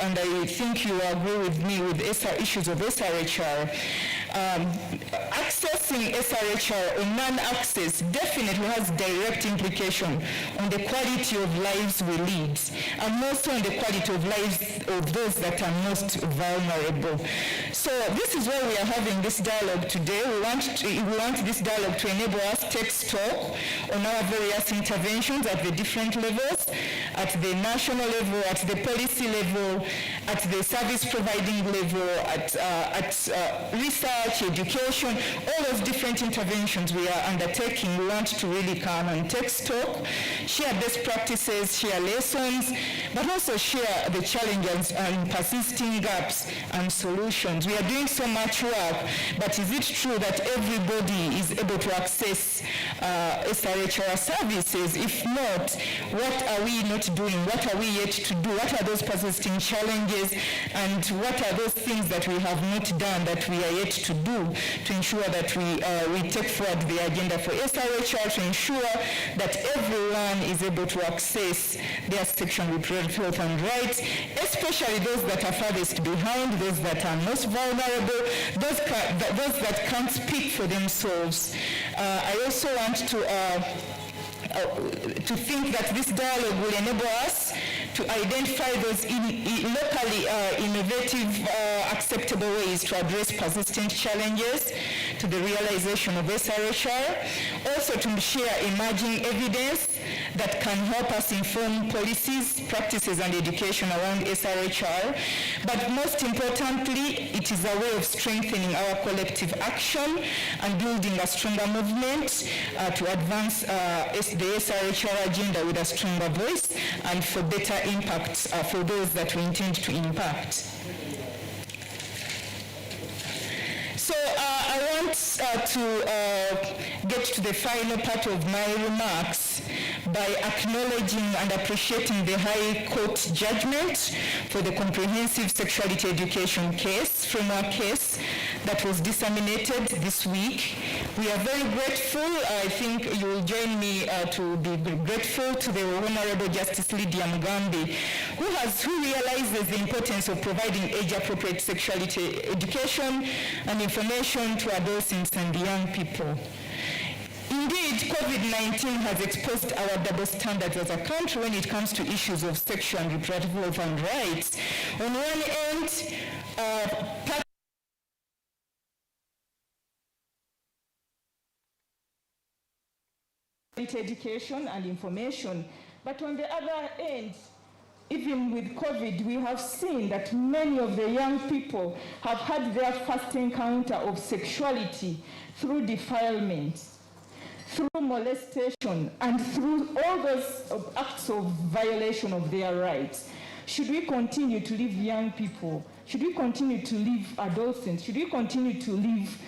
and I think you agree with me with issues of SRHR, accessing SRHR or non-access definitely has direct implication on the quality of lives we lead, and also on the quality of lives of those that are most vulnerable. So this is why we are having this dialogue today. We want this dialogue to enable us to take stock on our various interventions at the different levels, at the national level, at the policy level, at the service providing level, at research, education, all those different interventions we are undertaking. We want to really come and take stock, share best practices, share lessons, but also share the challenges and persisting gaps and solutions. We are doing so much work, but is it true that everybody is able to access SRHR services? If not, what are we not doing? What are we yet to do? What are those persisting challenges, and what are those things that we have not done that we are yet to do to ensure that we take forward the agenda for SRHR, to ensure that everyone is able to access their sexual and reproductive health and rights, especially those that are farthest behind, those that are most vulnerable, those that can't speak for themselves. I also want to think that this dialogue will enable us to identify those locally innovative, acceptable ways to address persistent challenges to the realization of SRHR, also to share emerging evidence that can help us inform policies, practices, and education around SRHR. But most importantly, it is a way of strengthening our collective action and building a stronger movement to advance the SRHR agenda with a stronger voice and for better impact for those that we intend to impact. So I want to get to the final part of my remarks by acknowledging and appreciating the High Court judgment for the comprehensive sexuality education framework case that was disseminated this week. We are very grateful. I think you will join me to be grateful to the Honorable Justice Lydia Mugambi, who realizes the importance of providing age-appropriate sexuality education and information to adolescents and young people. Indeed, COVID-19 has exposed our double standards as a country when it comes to issues of sexual and reproductive health and rights. On one end, education and information, but on the other end, even with COVID, we have seen that many of the young people have had their first encounter of sexuality through defilement, through molestation, and through all those acts of violation of their rights. Should we continue to leave young people? Should we continue to leave adolescents? Should we continue to leave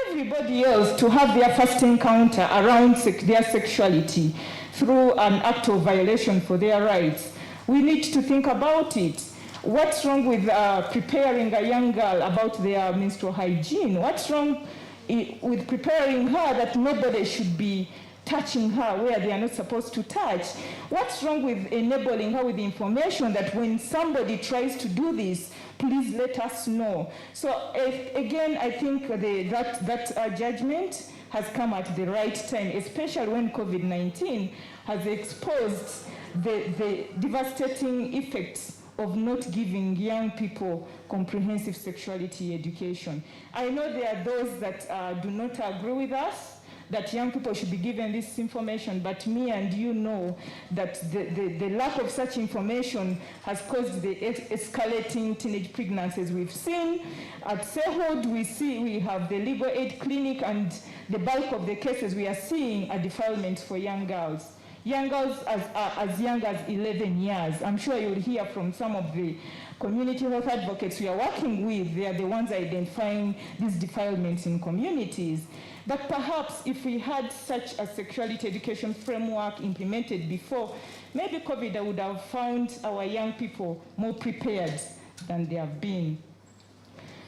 everybody else to have their first encounter around their sexuality through an act of violation for their rights? We need to think about it. What's wrong with preparing a young girl about their menstrual hygiene? What's wrong with preparing her that nobody should be touching her where they are not supposed to touch? What's wrong with enabling her with information that when somebody tries to do this, please let us know? So again, I think that judgment has come at the right time, especially when COVID-19 has exposed the devastating effects of not giving young people comprehensive sexuality education. I know there are those that do not agree with us, that young people should be given this information, but me and you know that the lack of such information has caused the escalating teenage pregnancies we've seen. At Sehod, we have the legal aid clinic, and the bulk of the cases we are seeing are defilements for young girls. Young girls as young as 11 years. I'm sure you'll hear from some of the community health advocates we are working with. They are the ones identifying these defilements in communities. But perhaps if we had such a sexuality education framework implemented before, maybe COVID would have found our young people more prepared than they have been.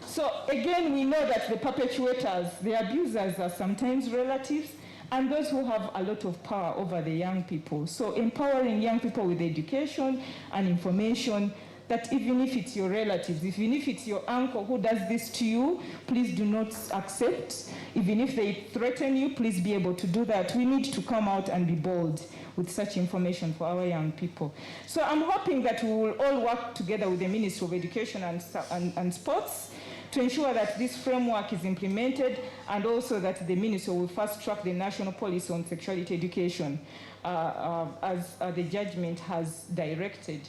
So again, we know that the perpetuators, the abusers, are sometimes relatives, and those who have a lot of power over the young people. So empowering young people with education and information, that even if it's your relatives, even if it's your uncle who does this to you, please do not accept. Even if they threaten you, please be able to do that. We need to come out and be bold with such information for our young people. So I'm hoping that we will all work together with the Ministry of Education and Sports to ensure that this framework is implemented, and also that the Ministry will fast track the national policy on sexuality education as the judgment has directed.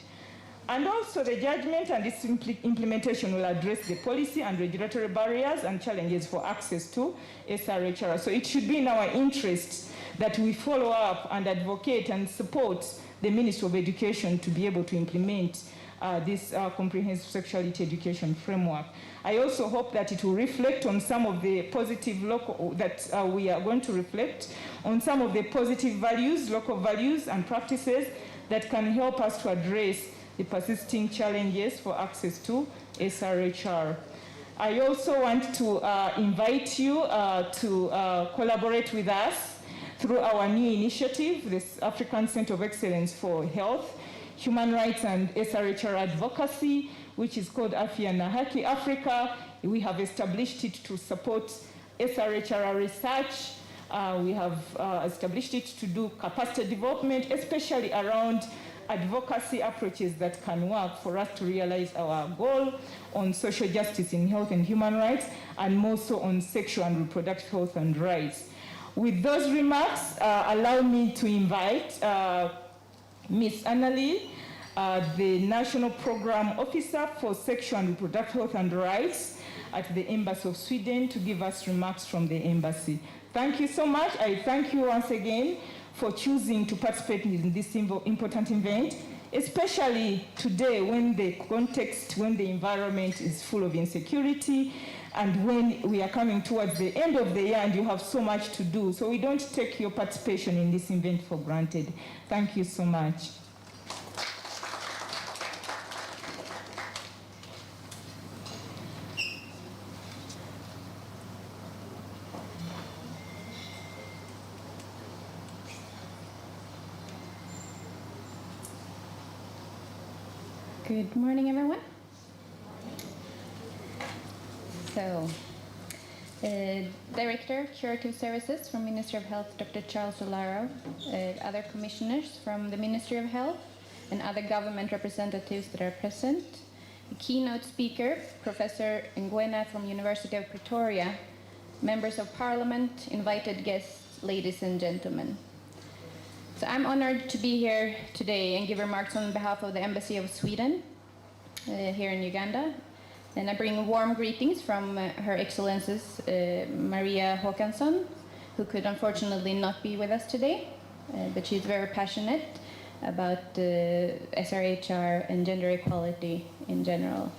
And also the judgment and its implementation will address the policy and regulatory barriers and challenges for access to SRHR. So it should be in our interest that we follow up and advocate and support the Ministry of Education to be able to implement this comprehensive sexuality education framework. I also hope that it will reflect on some of the positive we are going to reflect on some of the positive values, local values and practices that can help us to address the persisting challenges for access to SRHR. I also want to invite you to collaborate with us through our new initiative, this African Center of Excellence for Health, Human Rights and SRHR Advocacy, which is called Afya na Haki Africa. We have established it to support SRHR research. We have established it to do capacity development, especially around advocacy approaches that can work for us to realize our goal on social justice in health and human rights, and more so on sexual and reproductive health and rights. With those remarks, allow me to invite Ms. Annalie, the National Program Officer for Sexual and Reproductive Health and Rights at the Embassy of Sweden, to give us remarks from the Embassy. Thank you so much. I thank you once again for choosing to participate in this important event, especially today when the context, when the environment is full of insecurity, and when we are coming towards the end of the year and you have so much to do. So we don't take your participation in this event for granted. Thank you so much. Good morning, everyone. So, Director, Curative Services from Ministry of Health, Dr. Charles Olaro, other commissioners from the Ministry of Health, and other government representatives that are present. The keynote speaker, Professor Nguena from University of Pretoria, members of Parliament, invited guests, ladies and gentlemen. So I'm honored to be here today and give remarks on behalf of the Embassy of Sweden here in Uganda. And I bring warm greetings from Her Excellencies Maria Håkansson, who could unfortunately not be with us today, but she's very passionate about SRHR and gender equality in general.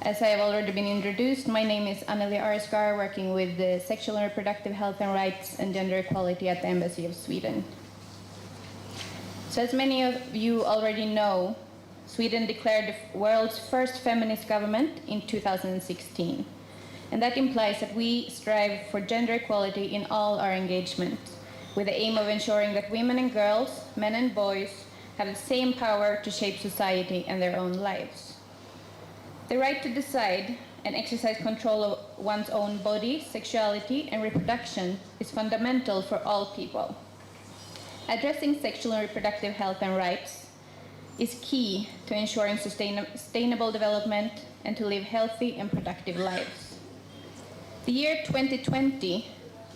As I have already been introduced, my name is Annelie Arsgar, working with Sexual and Reproductive Health and Rights and Gender Equality at the Embassy of Sweden. So as many of you already know, Sweden declared the world's first feminist government in 2016. And that implies that we strive for gender equality in all our engagements, with the aim of ensuring that women and girls, men and boys, have the same power to shape society and their own lives. The right to decide and exercise control of one's own body, sexuality, and reproduction is fundamental for all people. Addressing sexual and reproductive health and rights is key to ensuring sustainable development and to live healthy and productive lives. The year 2020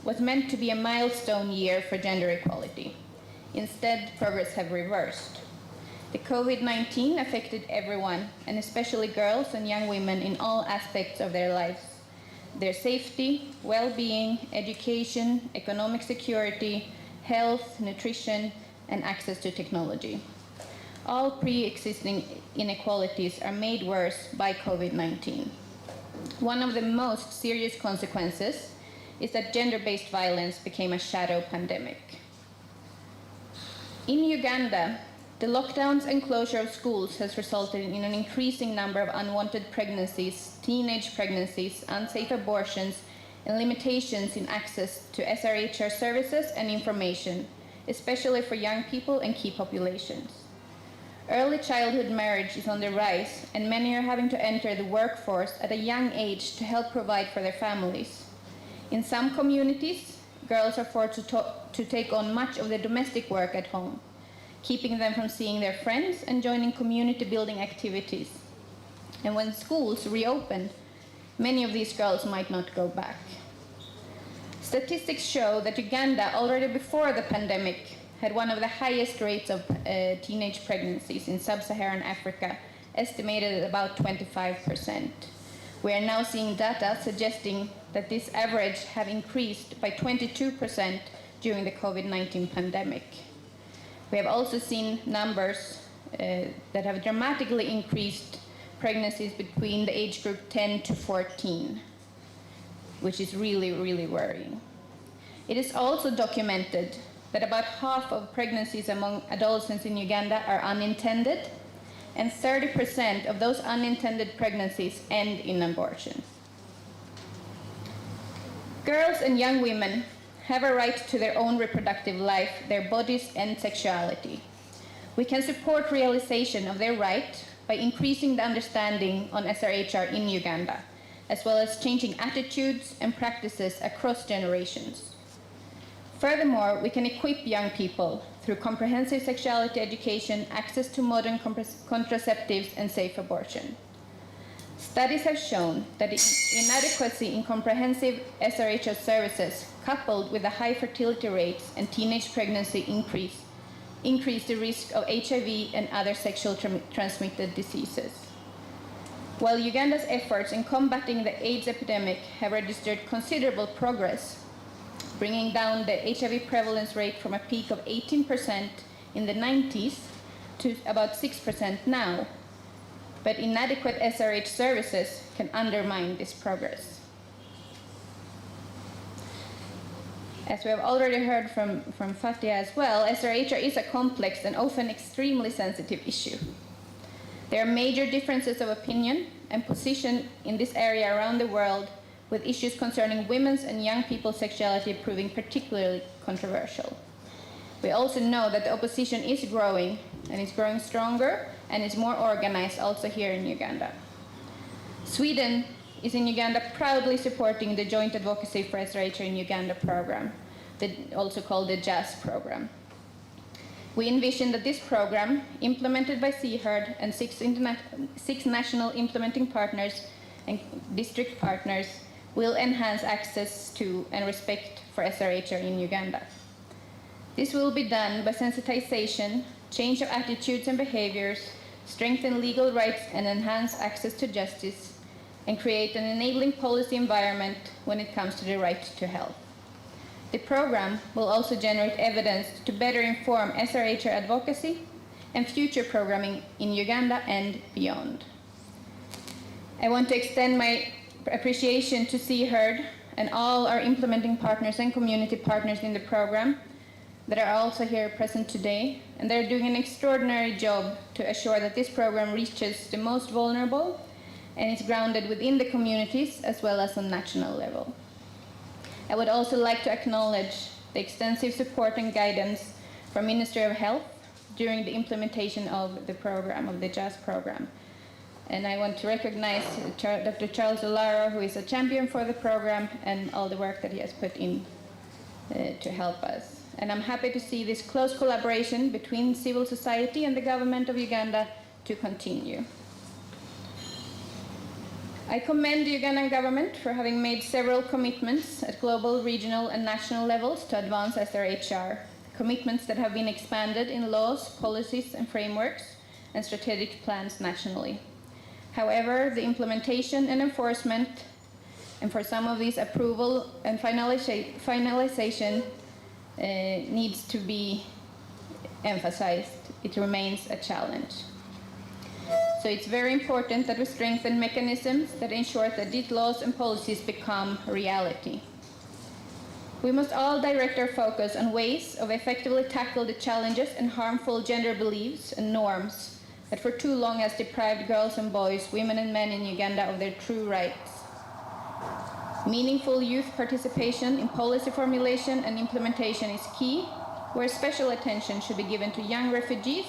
was meant to be a milestone year for gender equality. Instead, progress has reversed. The COVID-19 affected everyone, and especially girls and young women in all aspects of their lives. Their safety, well-being, education, economic security, health, nutrition, and access to technology. All pre-existing inequalities are made worse by COVID-19. One of the most serious consequences is that gender-based violence became a shadow pandemic. In Uganda, the lockdowns and closure of schools has resulted in an increasing number of unwanted pregnancies, teenage pregnancies, unsafe abortions, and limitations in access to SRHR services and information, especially for young people and key populations. Early childhood marriage is on the rise, and many are having to enter the workforce at a young age to help provide for their families. In some communities, girls are forced to take on much of the domestic work at home, keeping them from seeing their friends and joining community building activities. And when schools reopen, many of these girls might not go back. Statistics show that Uganda, already before the pandemic, had one of the highest rates of teenage pregnancies in sub-Saharan Africa, estimated at about 25%. We are now seeing data suggesting that this average have increased by 22% during the COVID-19 pandemic. We have also seen numbers that have dramatically increased pregnancies between the age group 10 to 14, which is really, really worrying. It is also documented that about half of pregnancies among adolescents in Uganda are unintended, and 30% of those unintended pregnancies end in abortion. Girls and young women have a right to their own reproductive life, their bodies and sexuality. We can support realization of their right by increasing the understanding on SRHR in Uganda, as well as changing attitudes and practices across generations. Furthermore, we can equip young people through comprehensive sexuality education, access to modern contraceptives, and safe abortion. Studies have shown that inadequacy in comprehensive SRHR services, coupled with the high fertility rates and teenage pregnancy increase the risk of HIV and other sexually transmitted diseases. While Uganda's efforts in combating the AIDS epidemic have registered considerable progress, bringing down the HIV prevalence rate from a peak of 18% in the 90s to about 6% now, but inadequate SRH services can undermine this progress. As we have already heard from Fatia as well, SRHR is a complex and often extremely sensitive issue. There are major differences of opinion and position in this area around the world, with issues concerning women's and young people's sexuality proving particularly controversial. We also know that the opposition is growing, and is growing stronger, and is more organized also here in Uganda. Sweden is in Uganda proudly supporting the Joint Advocacy for SRHR in Uganda program, also called the JAS program. We envision that this program, implemented by CHRD and six national implementing partners and district partners, will enhance access to and respect for SRHR in Uganda. This will be done by sensitization, change of attitudes and behaviors, strengthen legal rights and enhance access to justice, and create an enabling policy environment when it comes to the right to health. The program will also generate evidence to better inform SRHR advocacy and future programming in Uganda and beyond. I want to extend my appreciation to CHRD and all our implementing partners and community partners in the program that are also here present today, and they're doing an extraordinary job to assure that this program reaches the most vulnerable and is grounded within the communities as well as on national level. I would also like to acknowledge the extensive support and guidance from Ministry of Health during the implementation of the program, of the JAS program. And I want to recognize Dr. Charles Olaro, who is a champion for the program, and all the work that he has put in to help us. And I'm happy to see this close collaboration between civil society and the government of Uganda to continue. I commend the Ugandan government for having made several commitments at global, regional, and national levels to advance SRHR, commitments that have been expanded in laws, policies, and frameworks, and strategic plans nationally. However, the implementation and enforcement, and for some of these approval and finalization needs to be emphasized. It remains a challenge. So it's very important that we strengthen mechanisms that ensure that these laws and policies become reality. We must all direct our focus on ways of effectively tackle the challenges and harmful gender beliefs and norms that for too long has deprived girls and boys, women and men in Uganda of their true rights. Meaningful youth participation in policy formulation and implementation is key, where special attention should be given to young refugees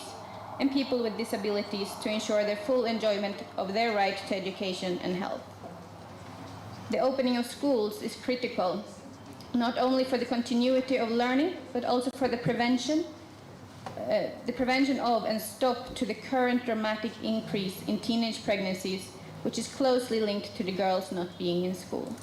and people with disabilities to ensure their full enjoyment of their right to education and health. The opening of schools is critical, not only for the continuity of learning, but also for the prevention of and stop to the current dramatic increase in teenage pregnancies, which is closely linked to the girls not being in school.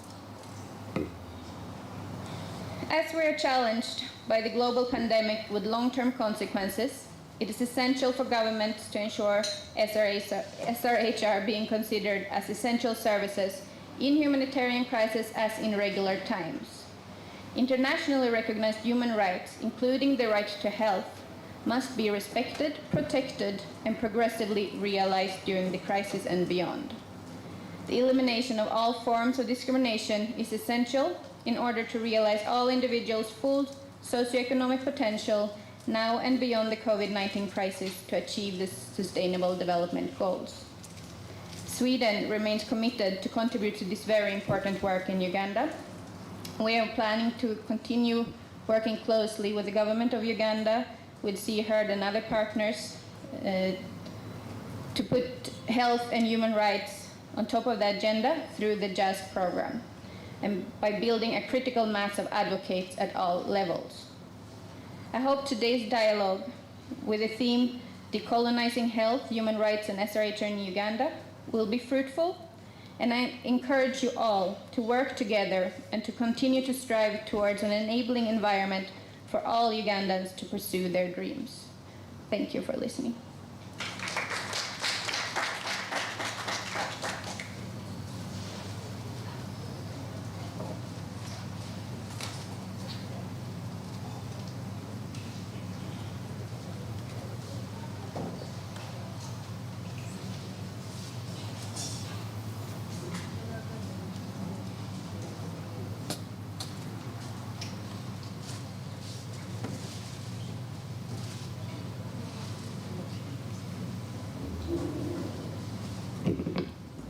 As we are challenged by the global pandemic with long-term consequences, it is essential for governments to ensure SRHR being considered as essential services in humanitarian crisis as in regular times. Internationally recognized human rights, including the right to health, must be respected, protected, and progressively realized during the crisis and beyond. The elimination of all forms of discrimination is essential in order to realize all individuals' full socioeconomic potential now and beyond the COVID-19 crisis to achieve the Sustainable Development Goals. Sweden remains committed to contribute to this very important work in Uganda. We are planning to continue working closely with the government of Uganda, with SRHR and other partners, to put health and human rights on top of the agenda through the JAST program, and by building a critical mass of advocates at all levels. I hope today's dialogue with the theme Decolonizing Health, Human Rights and SRHR in Uganda will be fruitful, and I encourage you all to work together and to continue to strive towards an enabling environment for all Ugandans to pursue their dreams. Thank you for listening.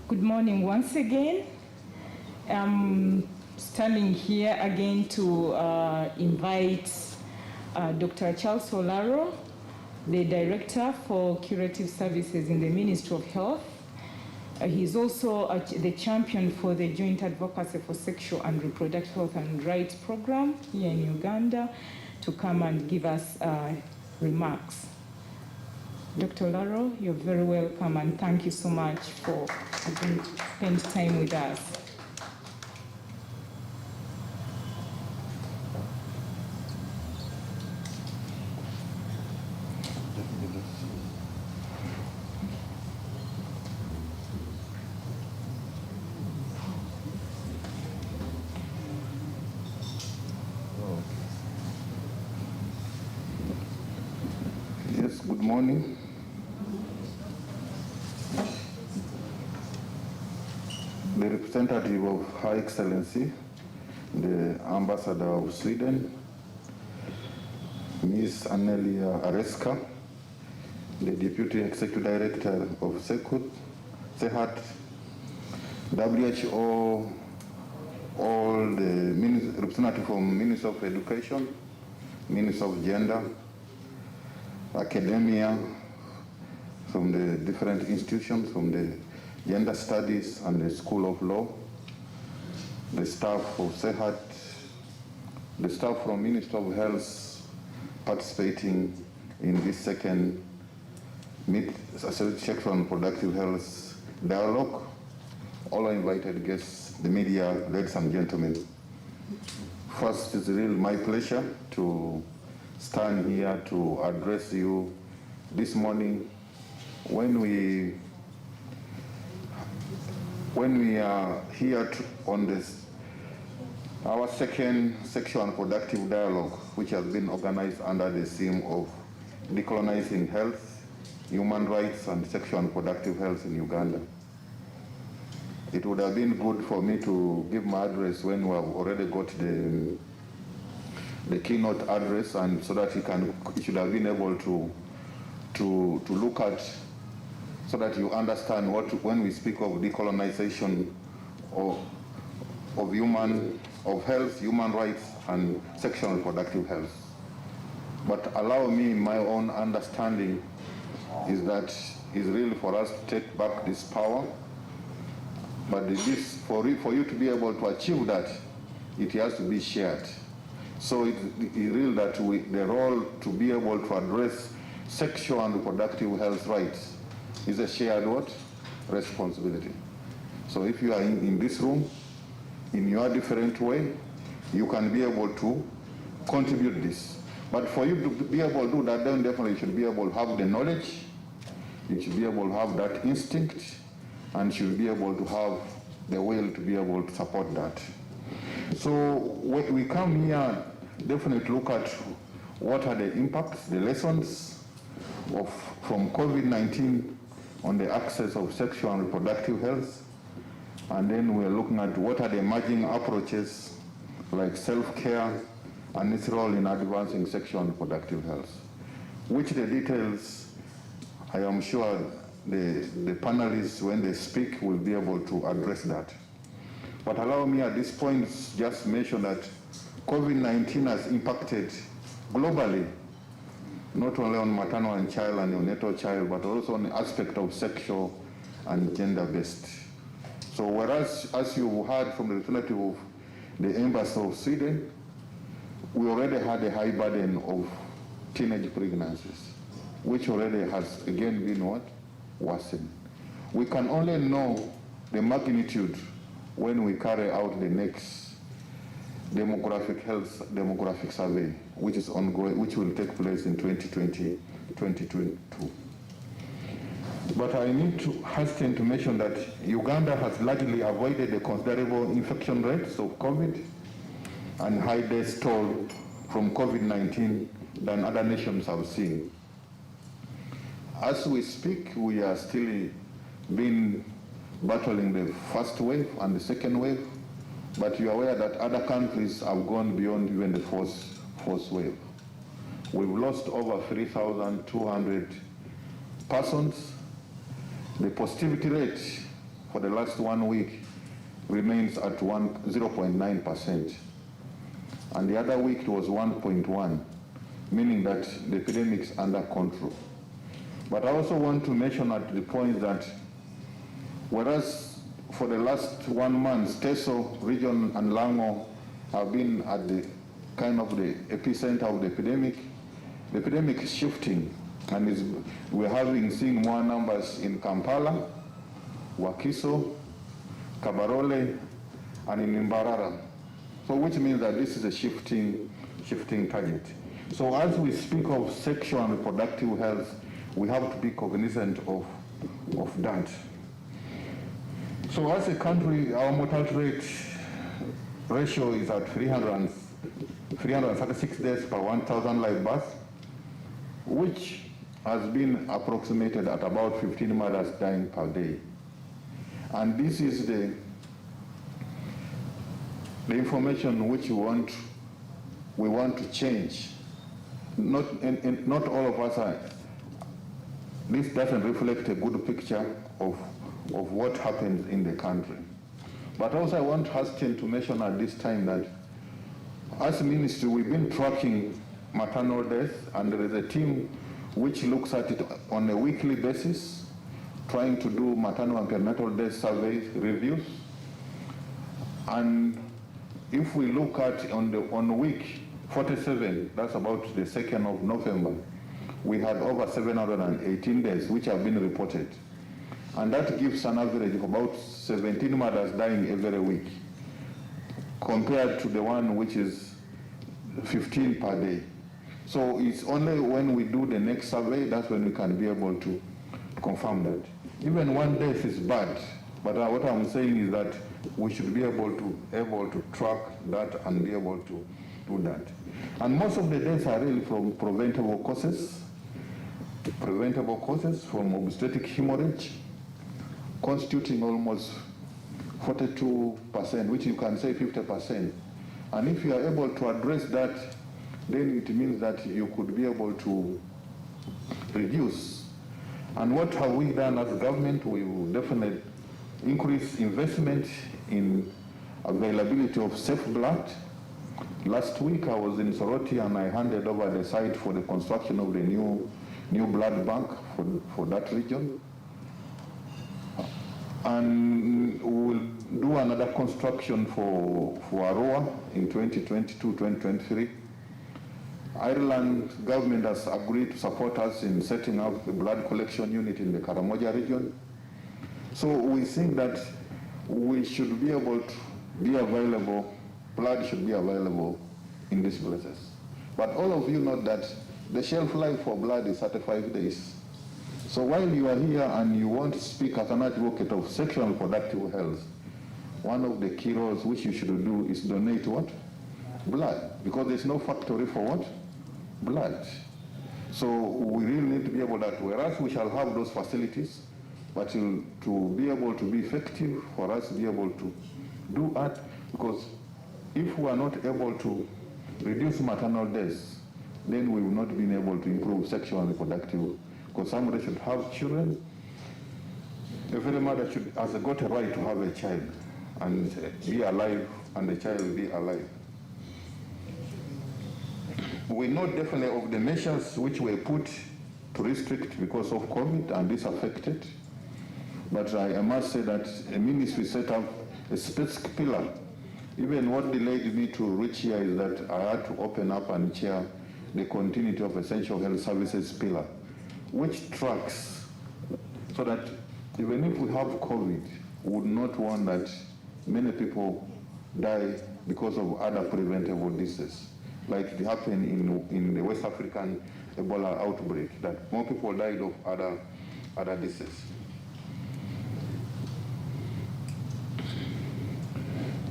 Good morning once again. I'm standing here again to invite Dr. Charles Olaro, the Director for Curative Services in the Ministry of Health. He's also the champion for the Joint Advocacy for Sexual and Reproductive Health and Rights Program here in Uganda, to come and give us remarks. Dr. Olaro, you're very welcome, and thank you so much for agreeing to spend time with us. Yes, good morning. The representative of Her Excellency, the Ambassador of Sweden, Ms. Annelia Areska, the Deputy Executive Director of SEHAT, WHO, all the representatives from Ministry of Education, Ministry of Gender, academia, from the different institutions, from the Gender Studies and the School of Law, the staff of SEHAT, the staff from Ministry of Health participating in this second Sexual and Productive Health Dialogue, all our invited guests, the media, ladies and gentlemen. First, it's really my pleasure to stand here to address you this morning when we are here on this, our second Sexual and Productive Dialogue, which has been organized under the theme of Decolonizing Health, Human Rights and Sexual and Productive Health in Uganda. It would have been good for me to give my address when we have already got the keynote address, and so that you should have been able to look at, so that you understand when we speak of decolonization of health, human rights, and sexual and reproductive health. But allow me my own understanding is really for us to take back this power. But this, for you to be able to achieve that, it has to be shared. So it's really that the role to be able to address sexual and reproductive health rights is a shared what? Responsibility. So if you are in this room, in your different way, you can be able to contribute this. But for you to be able to do that, then definitely you should be able to have the knowledge, you should be able to have that instinct, and should be able to have the will to be able to support that. So when we come here, definitely look at what are the impacts, the lessons from COVID-19 on the access of sexual and reproductive health. And then we're looking at what are the emerging approaches like self-care and its role in advancing sexual and reproductive health, which the details, I am sure the panelists, when they speak, will be able to address that. But allow me at this point just mention that COVID-19 has impacted globally, not only on maternal and child and neonatal child, but also on the aspect of sexual and gender-based. So whereas, as you heard from the representative of the Embassy of Sweden, we already had a high burden of teenage pregnancies, which already has again been what? Worsened. We can only know the magnitude when we carry out the next demographic survey, which is ongoing, which will take place in 2020, 2022. But I need to hasten to mention that Uganda has largely avoided the considerable infection rates of COVID and high death toll from COVID-19 than other nations have seen. As we speak, we are still battling the first wave and the second wave, but you are aware that other countries have gone beyond even the fourth wave. We've lost over 3,200 persons. The positivity rate for the last 1 week remains at 0.9%. And the other week it was 1.1, meaning that the epidemic is under control. But I also want to mention at the point that whereas for the last 1 month, Teso region and Lango have been at the kind of the epicenter of the epidemic is shifting, and we're seeing more numbers in Kampala, Wakiso, Kabarole, and in Mbarara. So which means that this is a shifting target. So as we speak of sexual and reproductive health, we have to be cognizant of that. So as a country, our mortality rate ratio is at 336 deaths per 1,000 live births, which has been approximated at about 15 mothers dying per day. And this is the information which we want to change. Not all of us are. This doesn't reflect a good picture of what happens in the country. But also I want Hasten to mention at this time that as a ministry, we've been tracking maternal death, and there is a team which looks at it on a weekly basis, trying to do maternal and perinatal death surveys, reviews. And if we look at on week 47, that's about the 2nd of November, we had over 718 deaths which have been reported. And that gives an average of about 17 mothers dying every week, compared to the one which is 15 per day. So it's only when we do the next survey, that's when we can be able to confirm that. Even one death is bad, but what I'm saying is that we should be able to track that and be able to do that. And most of the deaths are really from preventable causes from obstetric hemorrhage, constituting almost 42%, which you can say 50%. And if you are able to address that, then it means that you could be able to reduce. And what have we done as a government? We will definitely increase investment in availability of safe blood. Last week I was in Soroti and I handed over the site for the construction of the new new blood bank for that region. And we will do another construction for Arua in 2022-2023. Ireland government has agreed to support us in setting up the blood collection unit in the Karamoja region. So we think that we should be able to be available, blood should be available in these places. But all of you know that the shelf life for blood is 35 days. So while you are here and you want to speak as an advocate of sexual and reproductive health, one of the key roles which you should do is donate what? Blood. Because there's no factory for what? Blood. So we really need to be able that, whereas we shall have those facilities, but to be able to be effective, for us to be able to do that, because if we are not able to reduce maternal deaths, then we will not be able to improve sexual and reproductive. Because somebody should have children. Every mother has got a right to have a child and be alive, and the child will be alive. We know definitely of the measures which were put to restrict because of COVID, and this affected. But I must say that a ministry set up a specific pillar. Even what delayed me to reach here is that I had to open up and chair the continuity of essential health services pillar, which tracks so that even if we have COVID, we would not want that many people die because of other preventable diseases, like it happened in the West African Ebola outbreak, that more people died of other diseases.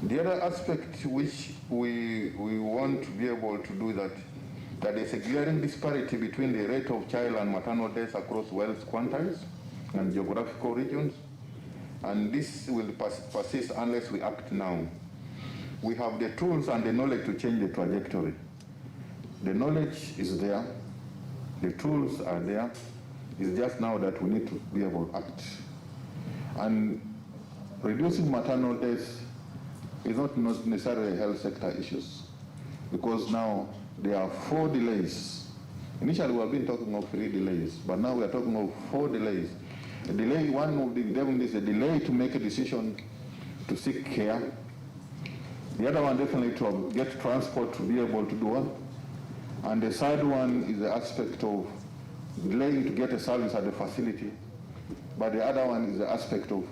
The other aspect which we want to be able to do that there's a glaring disparity between the rate of child and maternal deaths across wealth quantiles and geographical regions, and this will persist unless we act now. We have the tools and the knowledge to change the trajectory. The knowledge is there, the tools are there, it's just now that we need to be able to act. And reducing maternal deaths is not necessarily health sector issues, because now there are 4 delays. Initially we have been talking of 3 delays, but now we are talking of 4 delays. A delay, one of them is a delay to make a decision to seek care. The other one definitely to get transport to be able to do one. And the third one is the aspect of delaying to get a service at the facility. But the other one is the aspect of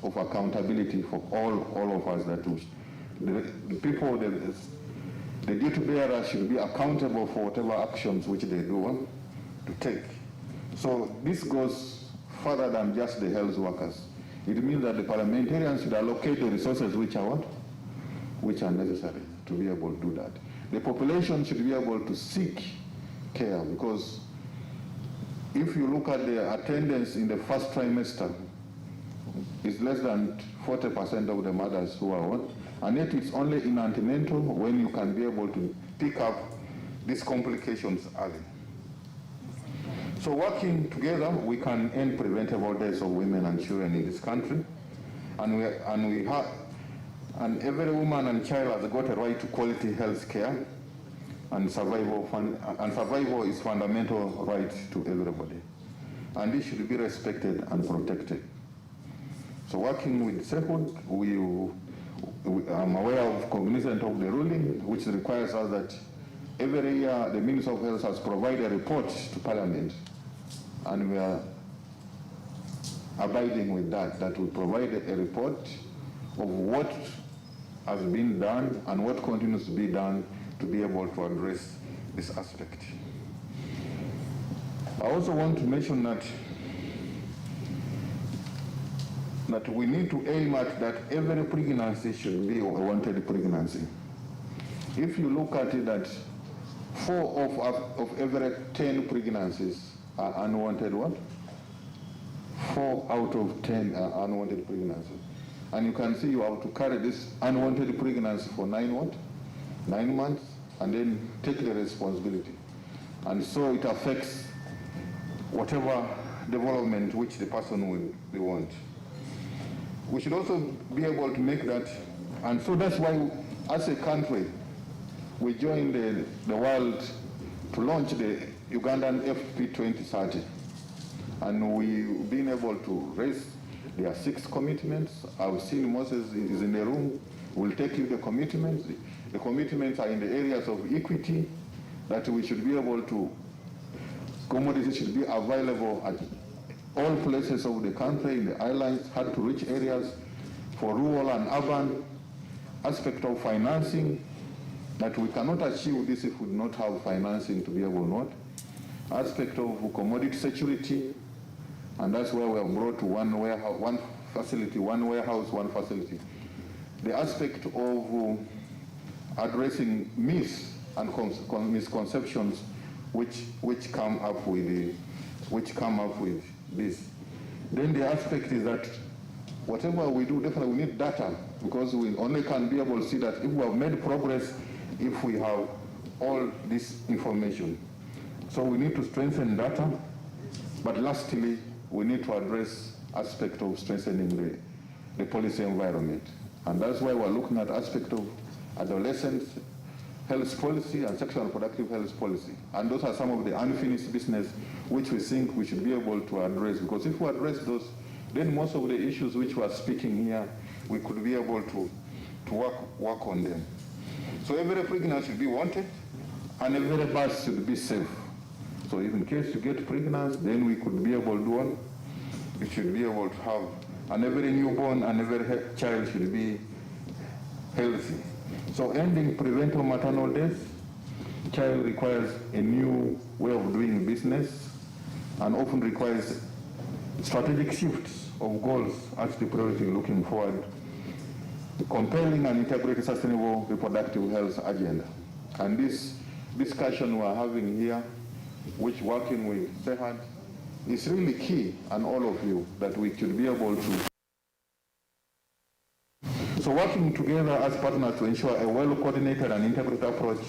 accountability for all of us, that the people, the duty bearers should be accountable for whatever actions which they do to take. So this goes further than just the health workers. It means that the parliamentarians should allocate the resources which are necessary to be able to do that. The population should be able to seek care, because if you look at the attendance in the first trimester, it's less than 40% of the mothers who are on, and yet it's only in antenatal when you can be able to pick up these complications early. So working together, we can end preventable deaths of women and children in this country, and every woman and child has got a right to quality health care, and survival is fundamental right to everybody, and this should be respected and protected. So working with SEHUD, I'm aware of cognizant of the ruling, which requires us that every year the Minister of Health has provided a report to Parliament, and we are abiding with that we provide a report of what has been done and what continues to be done to be able to address this aspect. I also want to mention that we need to aim at that every pregnancy should be a wanted pregnancy. If you look at it, that 4 of every 10 pregnancies are unwanted what? 4 out of 10 are unwanted pregnancies. And you can see you have to carry this unwanted pregnancy for 9 months, and then take the responsibility. And so it affects whatever development which the person will want. We should also be able to make that, and so that's why, as a country, we joined the world to launch the Ugandan FP 2030. And we've been able to raise their 6 commitments. I've seen Moses is in the room. We'll take you the commitments. The commitments are in the areas of equity, that we should be able to, commodities should be available at all places of the country, in the islands, hard to reach areas, for rural and urban, aspect of financing, that we cannot achieve this if we do not have financing to be able not. Aspect of commodity security, and that's where we have brought to one warehouse, one facility, one warehouse, one facility. The aspect of addressing myths and misconceptions which come up with this. Then the aspect is that whatever we do, definitely we need data, because we only can be able to see that if we have made progress if we have all this information. So we need to strengthen data, but lastly, we need to address aspect of strengthening the policy environment. And that's why we're looking at aspect of adolescent health policy and sexual and reproductive health policy. And those are some of the unfinished business which we think we should be able to address, because if we address those, then most of the issues which we are speaking here, we could be able to work on them. So every pregnant should be wanted, and every birth should be safe. So if in case you get pregnant, then we could be able to do one. We should be able to have, and every newborn and every child should be healthy. So ending preventable maternal death, child requires a new way of doing business, and often requires strategic shifts of goals as the priority looking forward, compelling and integrated sustainable reproductive health agenda. And this discussion we're having here, which working with SRHR, is really key, and all of you, that we should be able to. So working together as partners to ensure a well-coordinated and integrated approach,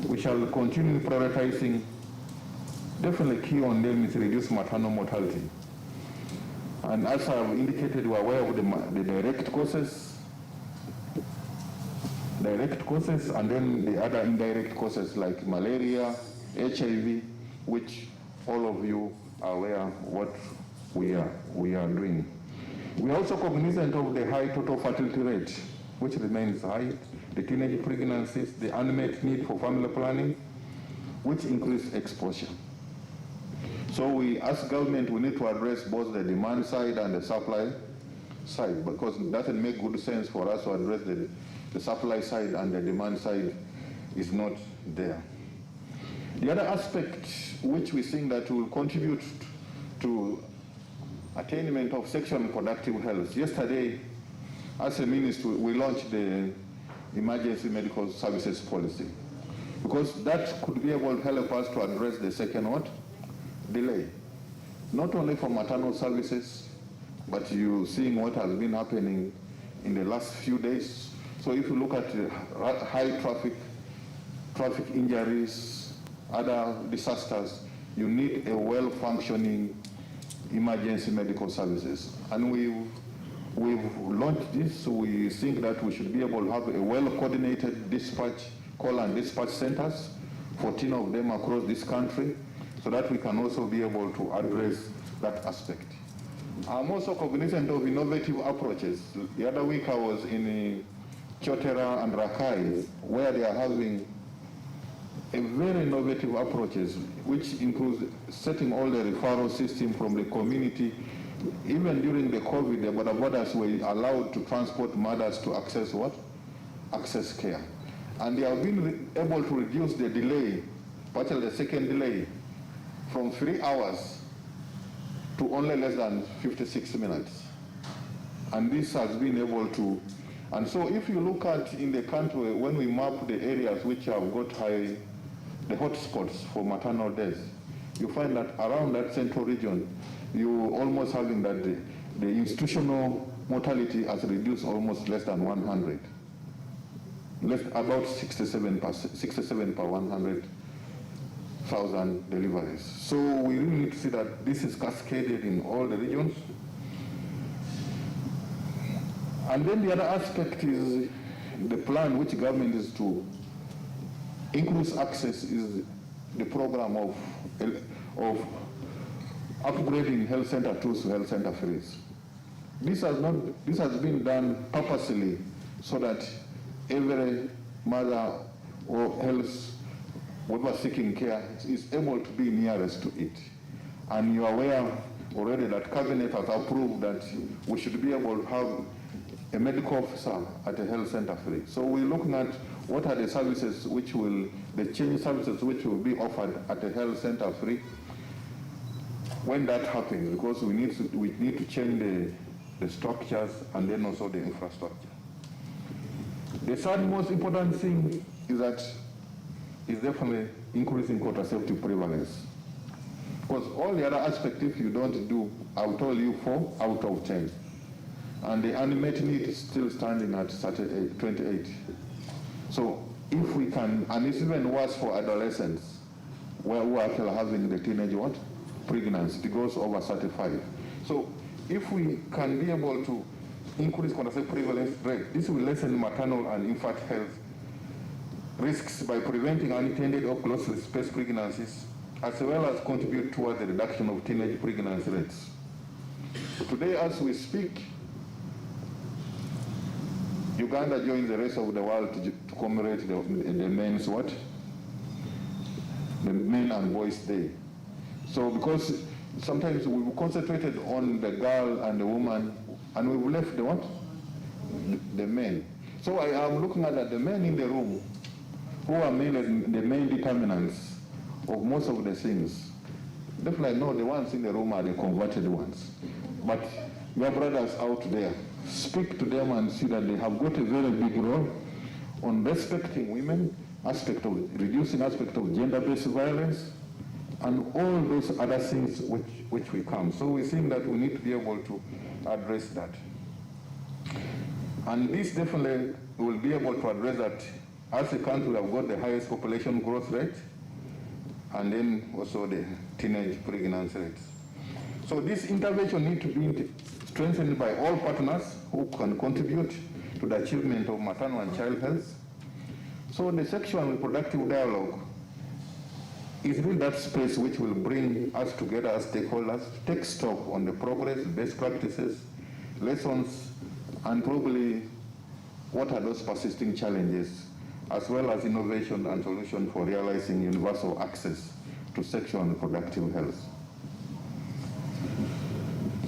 we shall continue prioritizing. Definitely key on them is reduce maternal mortality. And as I've indicated, we're aware of the direct causes, and then the other indirect causes like malaria, HIV, which all of you are aware what we are doing. We are also cognizant of the high total fertility rate, which remains high, the teenage pregnancies, the unmet need for family planning, which increase exposure. So we, as government, we need to address both the demand side and the supply side, because it doesn't make good sense for us to address the supply side and the demand side is not there. The other aspect which we think that will contribute to attainment of sexual and reproductive health. Yesterday, as a ministry, we launched the emergency medical services policy, because that could be able to help us to address the second what? Delay. Not only for maternal services, but you seeing what has been happening in the last few days. So if you look at high traffic injuries, other disasters, you need a well-functioning emergency medical services. And we've launched this, so we think that we should be able to have a well-coordinated dispatch, call and dispatch centers, 14 of them across this country, so that we can also be able to address that aspect. I'm also cognizant of innovative approaches. The other week I was in Chotera and Rakai, where they are having a very innovative approaches, which includes setting all the referral system from the community. Even during the COVID, the border borders were allowed to transport mothers to access what? Access care. And they have been able to reduce the delay, particularly the second delay, from 3 hours to only less than 56 minutes. And this has been able to, and so if you look at in the country, when we map the areas which have got high, the hotspots for maternal deaths, you find that around that central region, you almost having that the institutional mortality has reduced almost less than 100. About 67 per 100,000 deliveries. So we really need to see that this is cascaded in all the regions. And then the other aspect is the plan which government is to increase access is the program of upgrading health center 2s to health center 3s. This has been done purposely so that every mother or health worker seeking care is able to be nearest to it. And you are aware already that Cabinet has approved that we should be able to have a medical officer at a health center 3. So we're looking at what are the services the change services which will be offered at a health center 3 when that happens, because we need to change the structures and then also the infrastructure. The third most important thing is definitely increasing contraceptive prevalence. Because all the other aspects, if you don't do, I'll tell you 4 out of 10. And the unmet need is still standing at 28. So if we can, and it's even worse for adolescents, who are actually having the teenage pregnancy, it goes over 35. So if we can be able to increase contraceptive prevalence rate, this will lessen maternal and infant health risks by preventing unintended or closely spaced pregnancies, as well as contribute towards the reduction of teenage pregnancy rates. Today, as we speak, Uganda joins the rest of the world to commemorate the men's the Men and Boys Day. So because sometimes we've concentrated on the girl and the woman, and we've left the men. So I am looking at the men in the room, who are mainly the main determinants of most of the things. Definitely no, the ones in the room are the converted ones. But your brothers out there, speak to them and see that they have got a very big role on respecting women, reducing aspect of gender-based violence, and all those other things which will come. So we think that we need to be able to address that. And this definitely will be able to address that. As a country, we have got the highest population growth rate, and then also the teenage pregnancy rates. So this intervention needs to be strengthened by all partners who can contribute to the achievement of maternal and child health. So the sexual and reproductive dialogue is really that space which will bring us together as stakeholders to take stock on the progress, best practices, lessons, and probably what are those persisting challenges, as well as innovation and solution for realizing universal access to sexual and reproductive health.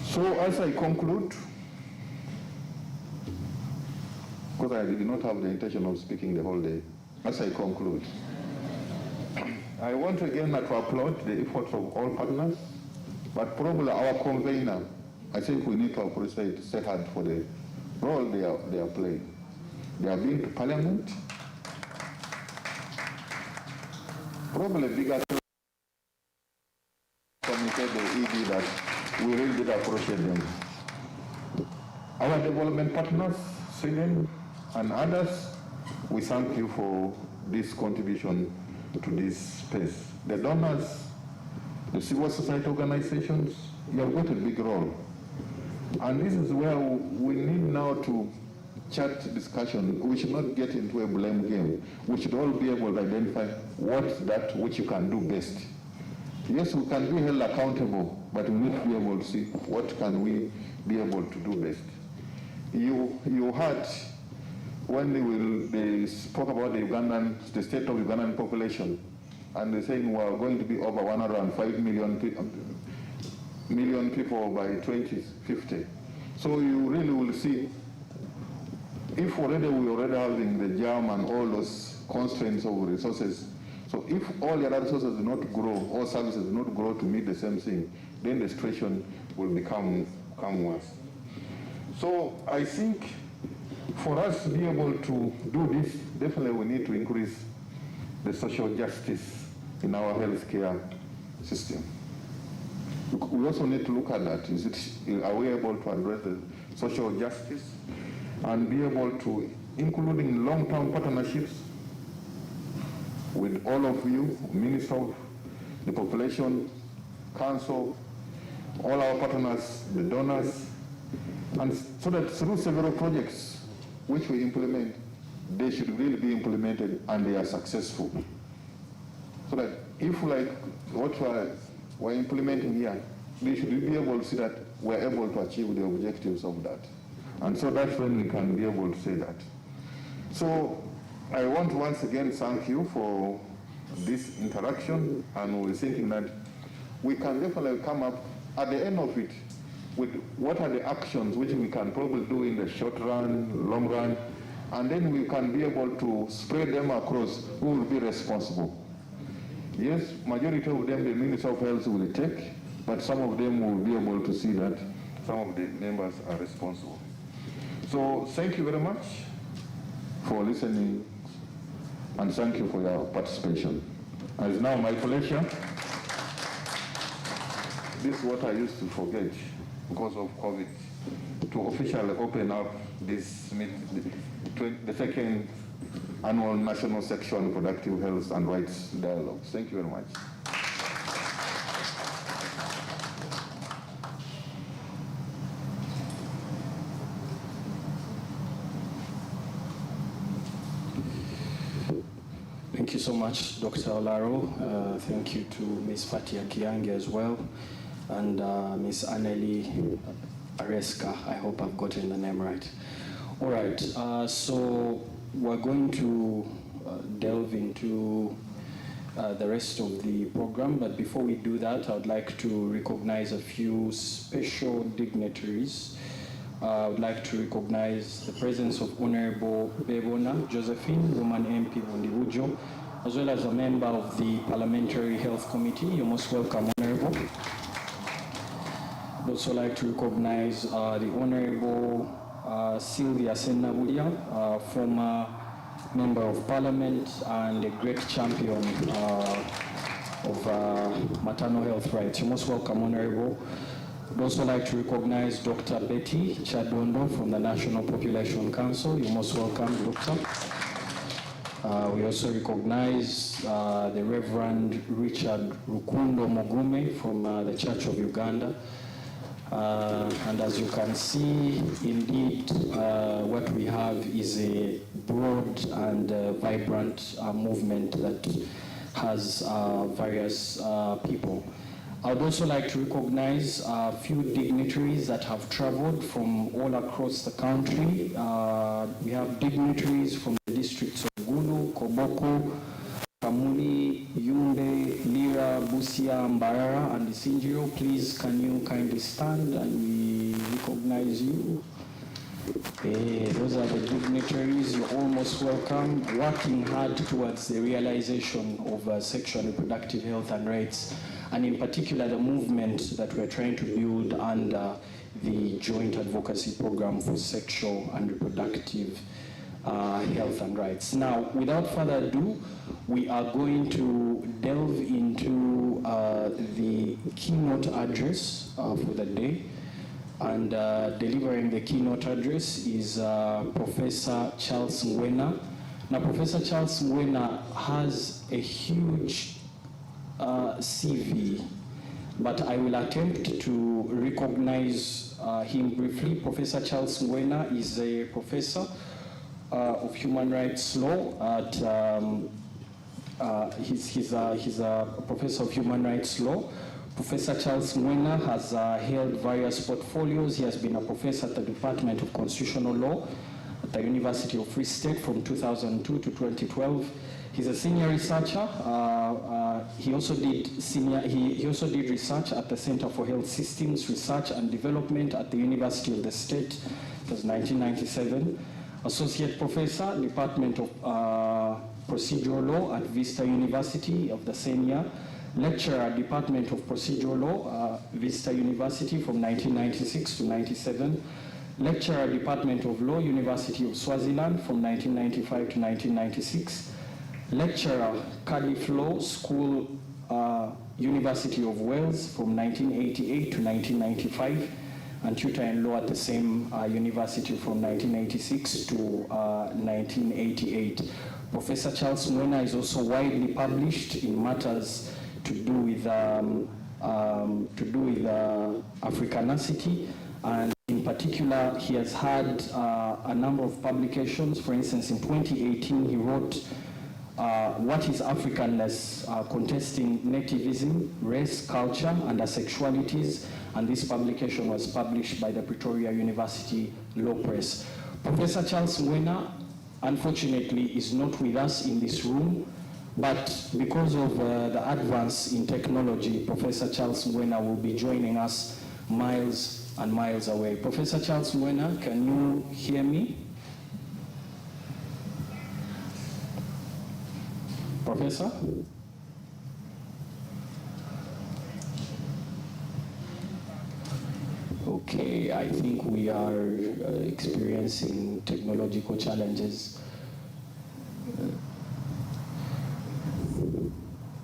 So as I conclude, because I did not have the intention of speaking the whole day, as I conclude, I want again to applaud the efforts of all partners, but probably our convener, I think we need to appreciate SRHR for the role they are playing. They have been to Parliament, probably bigger committed the ED that we really did appreciate them. Our development partners, Sweden and others, we thank you for this contribution to this space. The donors, the civil society organizations, you have got a big role. And this is where we need now to chat discussion. We should not get into a blame game. We should all be able to identify what's that which you can do best. Yes, we can be held accountable, but we need to be able to see what can we be able to do best. You heard when they spoke about the state of Ugandan population, and they're saying we are going to be over 105 million people by 2050. So you really will see, if we already having the jam and all those constraints of resources, so if all the other resources do not grow, all services do not grow to meet the same thing, then the situation will become worse. So I think for us to be able to do this, definitely we need to increase the social justice in our healthcare system. We also need to look at that. Are we able to address the social justice and be able to, including long-term partnerships with all of you, Minister of the Population, Council, all our partners, the donors, and so that through several projects which we implement, they should really be implemented and they are successful. So that if like what we're implementing here, they should be able to see that we're able to achieve the objectives of that. And so that's when we can be able to say that. So I want to once again thank you for this interaction, and we're thinking that we can definitely come up at the end of it with what are the actions which we can probably do in the short run, long run, and then we can be able to spread them across who will be responsible. Yes, majority of them the Minister of Health will take, but some of them will be able to see that some of the members are responsible. So thank you very much for listening, and thank you for your participation. And it's now my pleasure. This is what I used to forget because of COVID, to officially open up this the second annual National Sexual and Reproductive Health and Rights Dialogue. Thank you very much. Thank you so much, Dr. Olaro. Thank you to Ms. Fatia Kiangi as well, and Ms. Anneli Areska. I hope I've gotten the name right. All right, so we're going to delve into the rest of the program, but before we do that, I would like to recognize a few special dignitaries. I would like to recognize the presence of Honorable Bebona Josephine, Woman MP Bundibujo, as well as a member of the Parliamentary Health Committee. You're most welcome, Honorable. I'd also like to recognize the Honorable Sylvia Senabulia, former Member of Parliament and a great champion of maternal health rights. You're most welcome, Honorable. I'd also like to recognize Dr. Betty Chadondo from the National Population Council. You're most welcome, Doctor. We also recognize the Reverend Richard Rukundo Mugume from the Church of Uganda. And as you can see, indeed, what we have is a broad and vibrant movement that has various people. I would also like to recognize a few dignitaries that have traveled from all across the country. We have dignitaries from the districts of Gulu, Koboko, Kamuli, Yumbe, Lira, Busia, Mbarara, and Isinjiro. Please, can you kindly stand and we recognize you? Those are the dignitaries. You're almost welcome, working hard towards the realization of sexual and reproductive health and rights, and in particular the movement that we're trying to build under the Joint Advocacy Program for Sexual and Reproductive Health and Rights. Now, without further ado, we are going to delve into the keynote address for the day. And delivering the keynote address is Professor Charles Ngwena. Now, Professor Charles Ngwena has a huge CV, but I will attempt to recognize him briefly. Professor Charles Ngwena is a professor of human rights law at, he's a professor of human rights law. Professor Charles Ngwena has held various portfolios. He has been a professor at the Department of Constitutional Law at the University of Free State from 2002 to 2012. He's a senior researcher. He also did research at the Center for Health Systems Research and Development at the University of the State. It was 1997. Associate Professor, Department of Procedural Law at Vista University of the same year. Lecturer, Department of Procedural Law, Vista University from 1996 to 97. Lecturer, Department of Law, University of Swaziland from 1995 to 1996. Lecturer, Cardiff Law School, University of Wales from 1988 to 1995. And tutor in law at the same university from 1986 to 1988. Professor Charles Ngwena is also widely published in matters to do with Africanacity, and in particular, he has had a number of publications. For instance, in 2018, he wrote What is Africanness? Contesting nativism, race, culture, and sexualities. And this publication was published by the Pretoria University Law Press. Professor Charles Mwena, unfortunately, is not with us in this room, but because of the advance in technology, Professor Charles Mwena will be joining us miles and miles away. Professor Charles Mwena, can you hear me? Professor? Okay, I think we are experiencing technological challenges.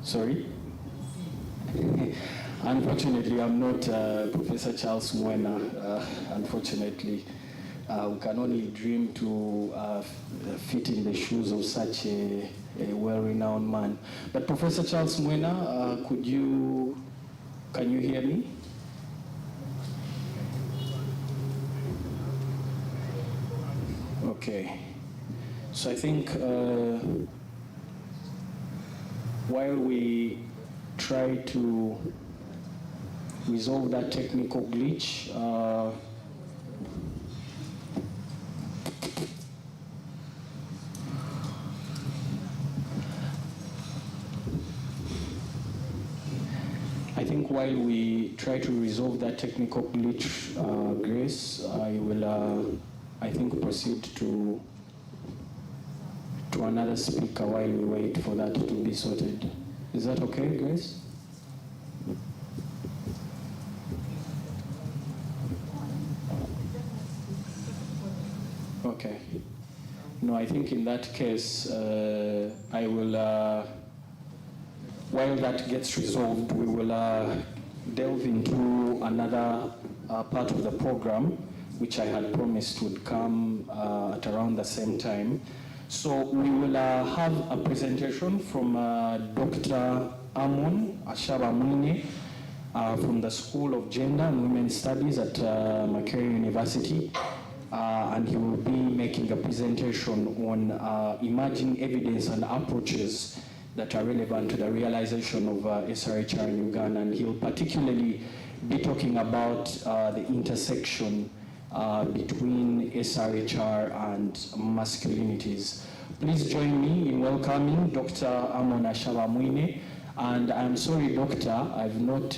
Sorry? Unfortunately, I'm not Professor Charles Mwena. Unfortunately, we can only dream to fit in the shoes of such a well-renowned man. But Professor Charles Mwena, can you hear me? Okay. So I think while we try to resolve that technical glitch, I think while we try to resolve that technical glitch, Grace, I will, I think, proceed to another speaker while we wait for that to be sorted. Is that okay, Grace? Okay. No, I think in that case, I will, while that gets resolved, we will delve into another part of the program, which I had promised would come at around the same time. So we will have a presentation from Dr. Amon Ashaba-Mwine from the School of Gender and Women's Studies at Makerere University. And he will be making a presentation on emerging evidence and approaches that are relevant to the realization of SRHR in Uganda. And he will particularly be talking about the intersection between SRHR and masculinities. Please join me in welcoming Dr. Amon Ashaba-Mwine. And I'm sorry, Doctor, I've not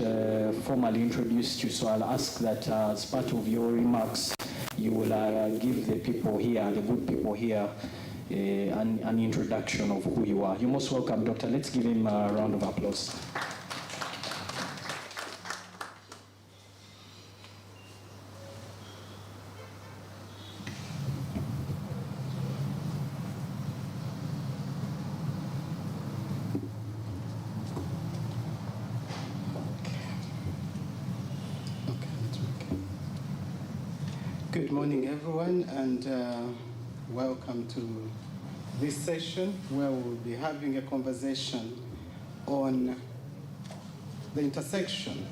formally introduced you, so I'll ask that as part of your remarks, you will give the people here, the good people here, an introduction of who you are. You're most welcome, Doctor. Let's give him a round of applause. Good morning, everyone, and welcome to this session where we'll be having a conversation on the intersection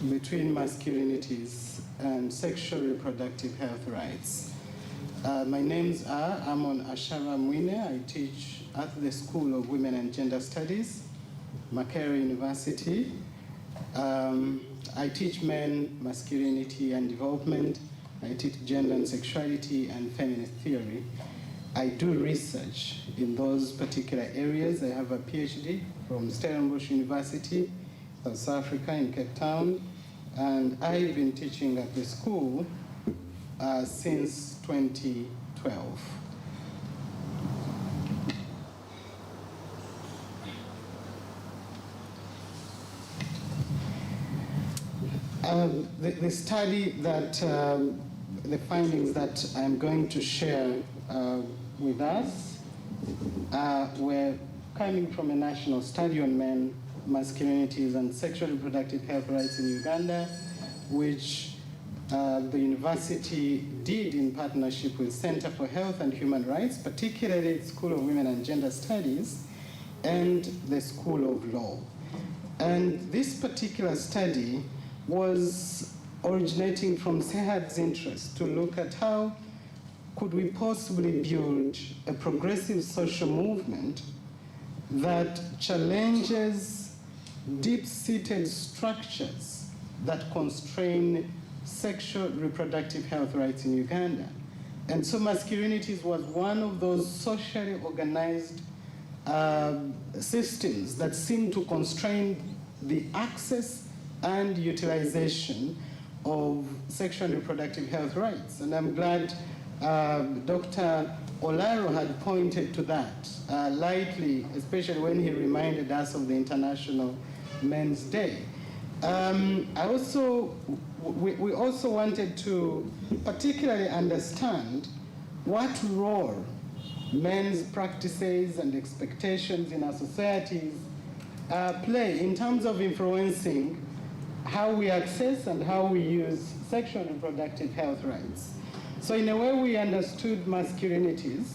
between masculinities and sexual reproductive health rights. My names are Amon Ashaba-Mwine. I teach at the School of Women and Gender Studies, Makerere University. I teach men, masculinity and development. I teach gender and sexuality and feminist theory. I do research in those particular areas. I have a PhD from Stellenbosch University, South Africa in Cape Town. And I've been teaching at the school since 2012. The study that, the findings that I'm going to share with us were coming from a national study on men, masculinities, and sexual reproductive health rights in Uganda, which the university did in partnership with Center for Health and Human Rights, particularly the School of Women and Gender Studies and the School of Law. And this particular study was originating from SEHAD's interest to look at how could we possibly build a progressive social movement that challenges deep-seated structures that constrain sexual reproductive health rights in Uganda. And so masculinities was one of those socially organized systems that seem to constrain the access and utilization of sexual and reproductive health rights. And I'm glad Dr. Olaro had pointed to that lightly, especially when he reminded us of the International Men's Day. We also wanted to particularly understand what role men's practices and expectations in our societies play in terms of influencing how we access and how we use sexual and reproductive health rights. So in a way, we understood masculinities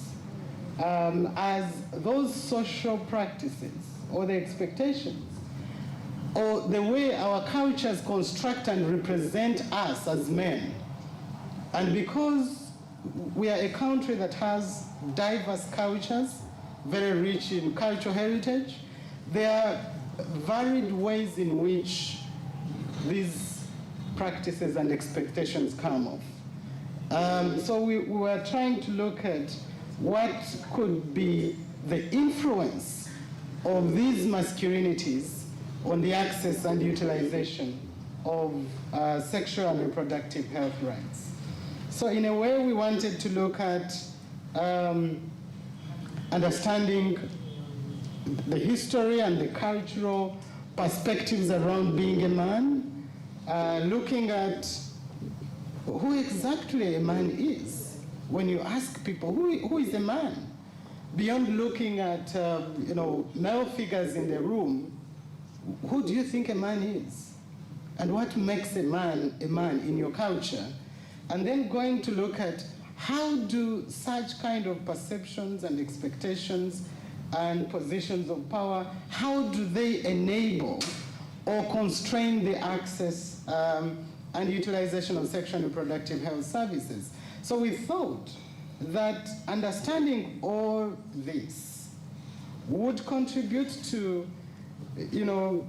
as those social practices or the expectations or the way our cultures construct and represent us as men. And because we are a country that has diverse cultures, very rich in cultural heritage, there are varied ways in which these practices and expectations come off. So we were trying to look at what could be the influence of these masculinities on the access and utilization of sexual and reproductive health rights. So in a way, we wanted to look at understanding the history and the cultural perspectives around being a man, looking at who exactly a man is. When you ask people, who is a man? Beyond looking at male figures in the room, who do you think a man is? And what makes a man in your culture? And then going to look at how do such kind of perceptions and expectations and positions of power, how do they enable or constrain the access and utilization of sexual and reproductive health services? So we thought that understanding all this would contribute to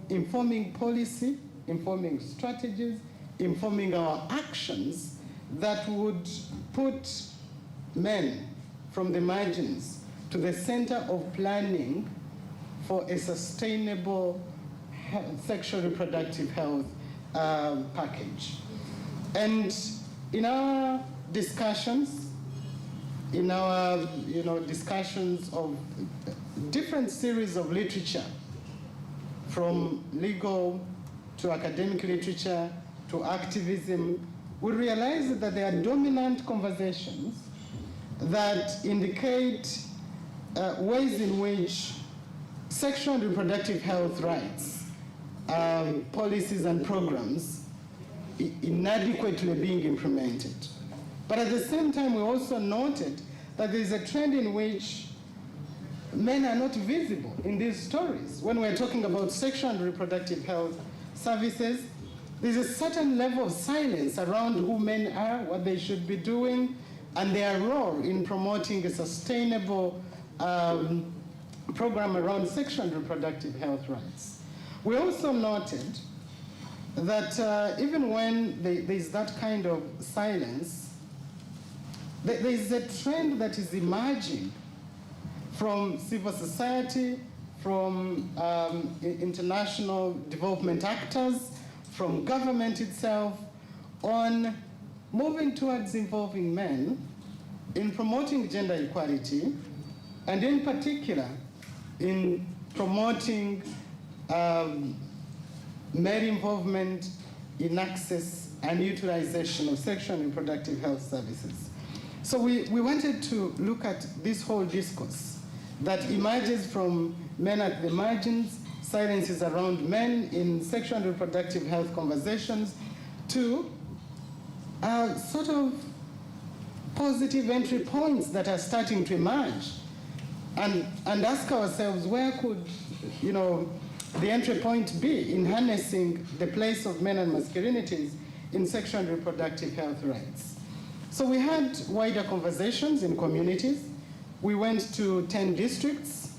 informing policy, informing strategies, informing our actions that would put men from the margins to the center of planning for a sustainable sexual reproductive health package. And in our discussions, discussions of different series of literature, from legal to academic literature to activism, we realized that there are dominant conversations that indicate ways in which sexual and reproductive health rights, policies and programs inadequately being implemented. But at the same time, we also noted that there is a trend in which men are not visible in these stories. When we're talking about sexual and reproductive health services, there's a certain level of silence around who men are, what they should be doing, and their role in promoting a sustainable program around sexual and reproductive health rights. We also noted that even when there's that kind of silence, there's a trend that is emerging from civil society, from international development actors, from government itself, on moving towards involving men in promoting gender equality, and in particular, in promoting male involvement in access and utilization of sexual and reproductive health services. So we wanted to look at this whole discourse that emerges from men at the margins, silences around men in sexual and reproductive health conversations, to sort of positive entry points that are starting to emerge, and ask ourselves, where could the entry point be in harnessing the place of men and masculinities in sexual and reproductive health rights? So we had wider conversations in communities. We went to 10 districts,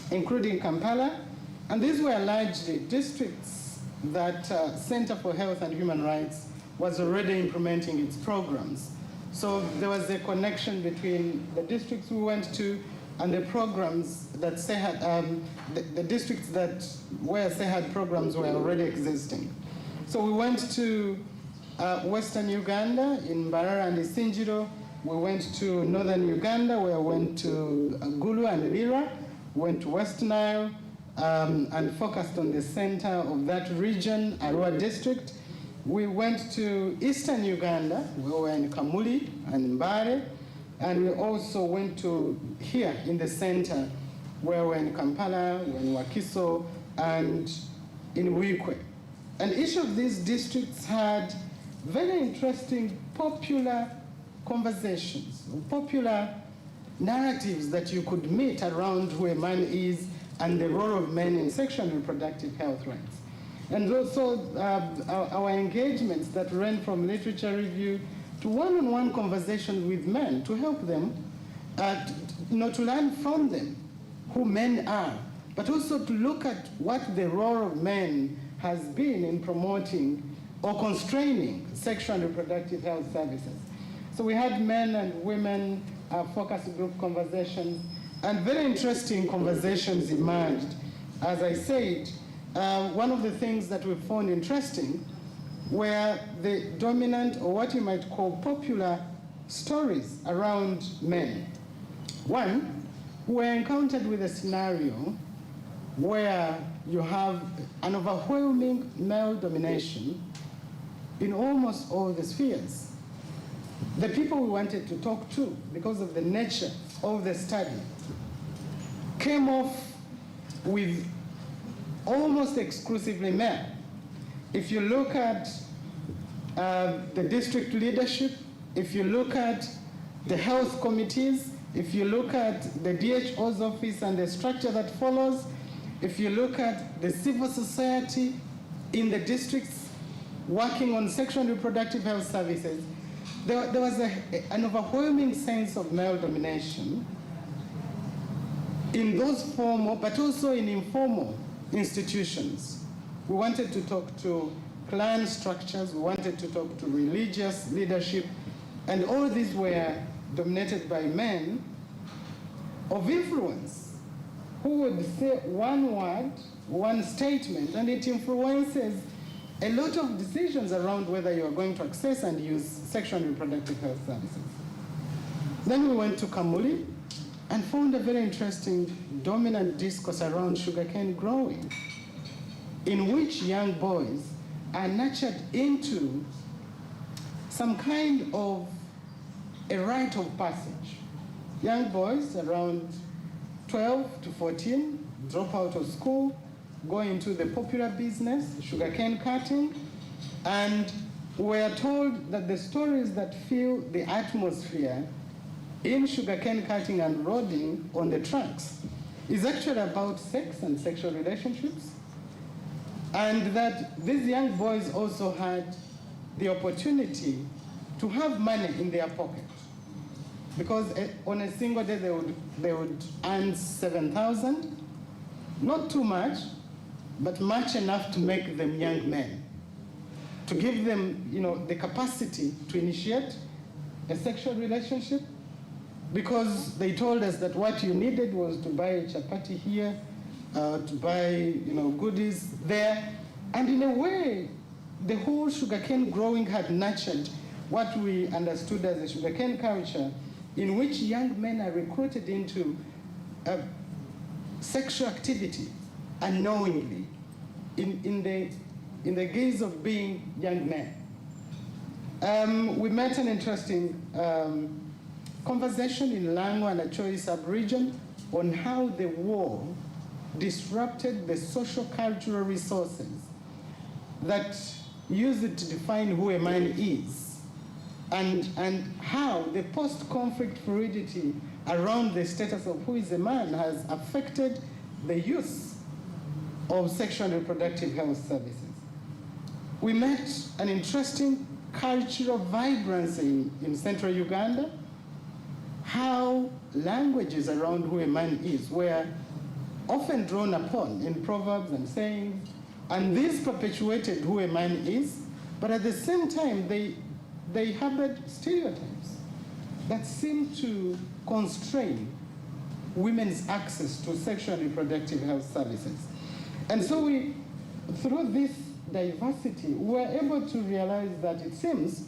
including Kampala, and these were largely districts that Center for Health and Human Rights was already implementing its programs. So there was a connection between the districts we went to and the programs that the districts where SEHAD programs were already existing. So we went to Western Uganda in Mbarara and Isinjiro. We went to Northern Uganda, where we went to Gulu and Lira. We went to West Nile and focused on the center of that region, Arua district. We went to Eastern Uganda, we were in Kamuli and Mbare, and we also went to here in the center, where we're in Kampala, we're in Wakiso, and in Wikwe. And each of these districts had very interesting popular conversations, popular narratives that you could meet around who a man is and the role of men in sexual and reproductive health rights. And also our engagements that ran from literature review to one-on-one conversations with men to help them, to learn from them who men are, but also to look at what the role of men has been in promoting or constraining sexual and reproductive health services. So we had men and women focus group conversations, and very interesting conversations emerged. As I said, one of the things that we found interesting were the dominant, or what you might call popular, stories around men. One, we were encountered with a scenario where you have an overwhelming male domination in almost all the spheres. The people we wanted to talk to, because of the nature of the study, came off with almost exclusively male. If you look at the district leadership, if you look at the health committees, if you look at the DHO's office and the structure that follows, if you look at the civil society in the districts working on sexual and reproductive health services, there was an overwhelming sense of male domination in those formal, but also in informal institutions. We wanted to talk to clan structures, we wanted to talk to religious leadership, and all these were dominated by men of influence who would say one word, one statement, and it influences a lot of decisions around whether you are going to access and use sexual and reproductive health services. Then we went to Kamuli and found a very interesting dominant discourse around sugarcane growing, in which young boys are nurtured into some kind of a rite of passage. Young boys around 12 to 14 drop out of school, go into the popular business, sugarcane cutting, and we're told that the stories that fill the atmosphere in sugarcane cutting and roading on the tracks is actually about sex and sexual relationships, and that these young boys also had the opportunity to have money in their pocket, because on a single day they would earn 7,000, not too much, but much enough to make them young men, to give them, the capacity to initiate a sexual relationship, because they told us that what you needed was to buy a chapati here, to buy, goodies there, and in a way, the whole sugarcane growing had nurtured what we understood as a sugarcane culture, in which young men are recruited into sexual activity unknowingly, in the gaze of being young men. We met an interesting conversation in Lango and Achoi sub-region on how the war disrupted the social-cultural resources that use it to define who a man is, and how the post-conflict fluidity around the status of who is a man has affected the use of sexual and reproductive health services. We met an interesting cultural vibrancy in central Uganda, how languages around who a man is were often drawn upon in proverbs and sayings, and this perpetuated who a man is, but at the same time they harbored stereotypes that seem to constrain women's access to sexual and reproductive health services. And so through this diversity, we were able to realize that it seems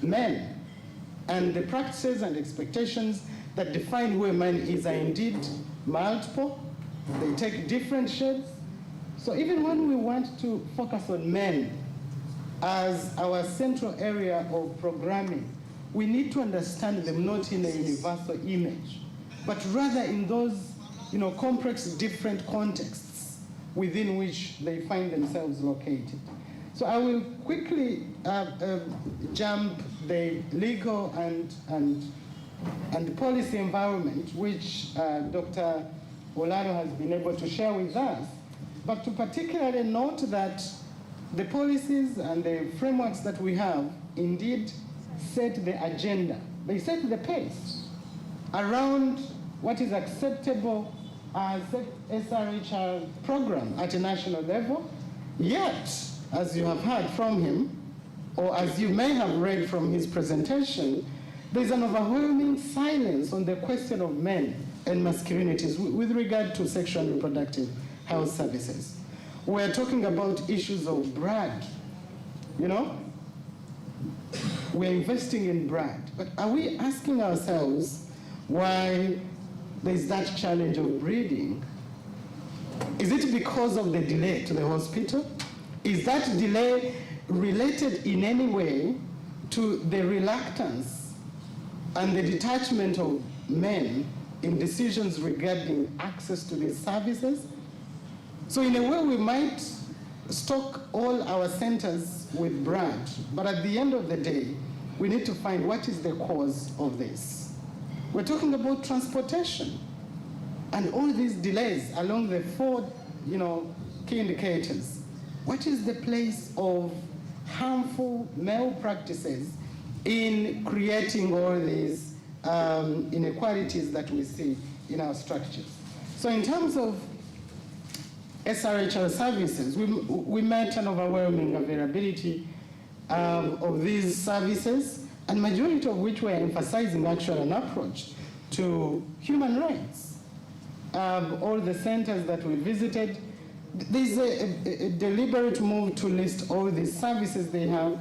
men and the practices and expectations that define who a man is are indeed multiple. They take different shapes. So even when we want to focus on men as our central area of programming, we need to understand them not in a universal image, but rather in those complex, different contexts within which they find themselves located. So I will quickly jump the legal and policy environment, which Dr. Olaro has been able to share with us, but to particularly note that the policies and the frameworks that we have indeed set the agenda. They set the pace around what is acceptable as SRHR program at a national level. Yet, as you have heard from him, or as you may have read from his presentation, there's an overwhelming silence on the question of men and masculinities with regard to sexual and reproductive health services. We're talking about issues of brand, We're investing in brand, but are we asking ourselves why there's that challenge of breeding? Is it because of the delay to the hospital? Is that delay related in any way to the reluctance and the detachment of men in decisions regarding access to these services? So in a way, we might stock all our centers with brand, but at the end of the day, we need to find what is the cause of this. We're talking about transportation and all these delays along the four, key indicators. What is the place of harmful male practices in creating all these inequalities that we see in our structures? So in terms of SRHR services, we met an overwhelming availability of these services, and majority of which were emphasizing actually an approach to human rights. All the centers that we visited, there's a deliberate move to list all these services they have,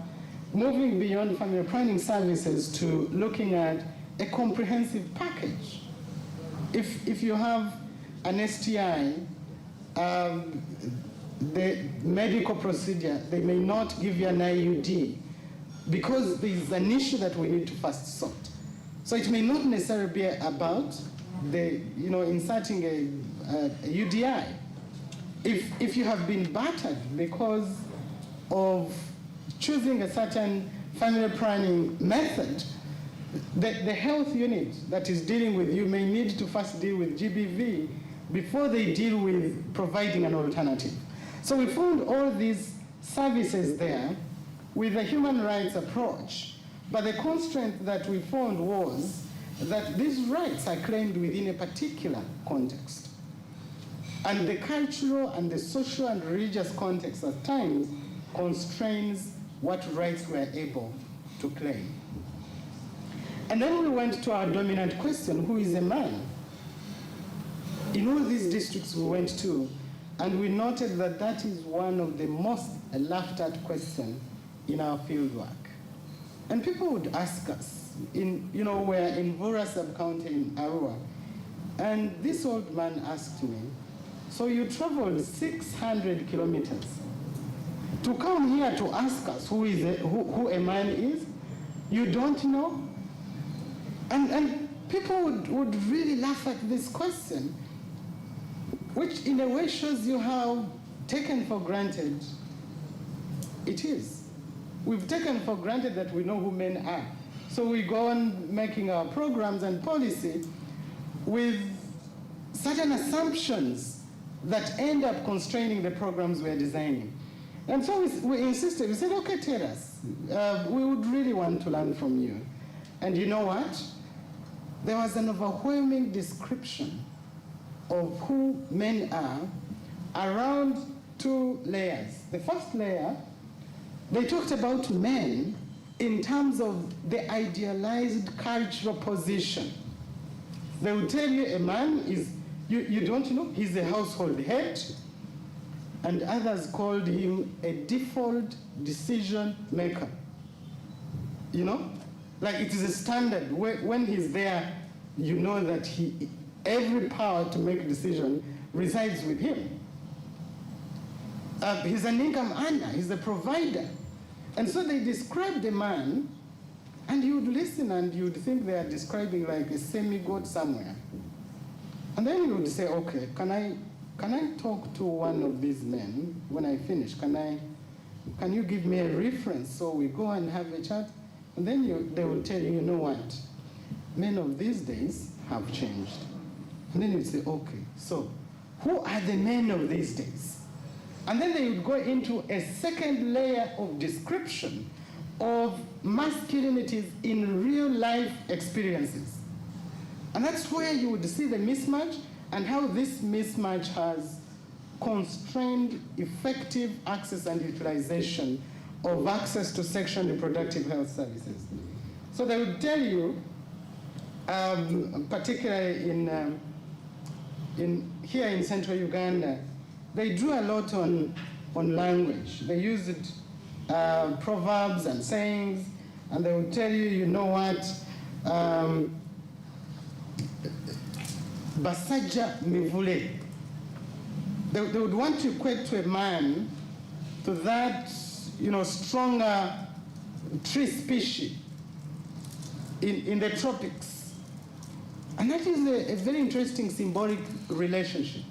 moving beyond family planning services to looking at a comprehensive package. If you have an STI, the medical procedure, they may not give you an IUD because there is an issue that we need to first sort. So it may not necessarily be about inserting a UDI. If you have been battered because of choosing a certain family planning method, the health unit that is dealing with you may need to first deal with GBV before they deal with providing an alternative. So we found all these services there with a human rights approach, but the constraint that we found was that these rights are claimed within a particular context. And the cultural and the social and religious context at times constrains what rights we are able to claim. And then we went to our dominant question, who is a man? In all these districts we went to, and we noted that that is one of the most laughed at questions in our field work. And people would ask us, we're in Vura sub-county in Arua, and this old man asked me, so you traveled 600 kilometers to come here to ask us who a man is? You don't know? And people would really laugh at this question, which in a way shows you how taken for granted it is. We've taken for granted that we know who men are. So we go on making our programs and policy with certain assumptions that end up constraining the programs we're designing. And so we insisted, we said, okay, tell us, We would really want to learn from you. And you know what? There was an overwhelming description of who men are around 2 layers. The first layer, they talked about men in terms of the idealized cultural position. They will tell you a man is, you don't know, he's a household head, and others called him a default decision maker. You know? Like it is a standard. When he's there, you know that every power to make a decision resides with him. He's an income earner, he's a provider. And so they described a man, and you would listen and you would think they are describing like a semi-god somewhere. And then you would say, okay, can I talk to one of these men when I finish? Can you give me a reference so we go and have a chat? And then they will tell you, you know what? Men of these days have changed. And then you'd say, okay, so who are the men of these days? And then they would go into a second layer of description of masculinities in real life experiences. And that's where you would see the mismatch and how this mismatch has constrained effective access and utilization of access to sexual and reproductive health services. So they would tell you, particularly here in central Uganda, they drew a lot on language. They used proverbs and sayings, and they would tell you, you know what, Basaja mivule. They would want to equate to a man to that, stronger tree species in the tropics. And that is a very interesting symbolic relationship.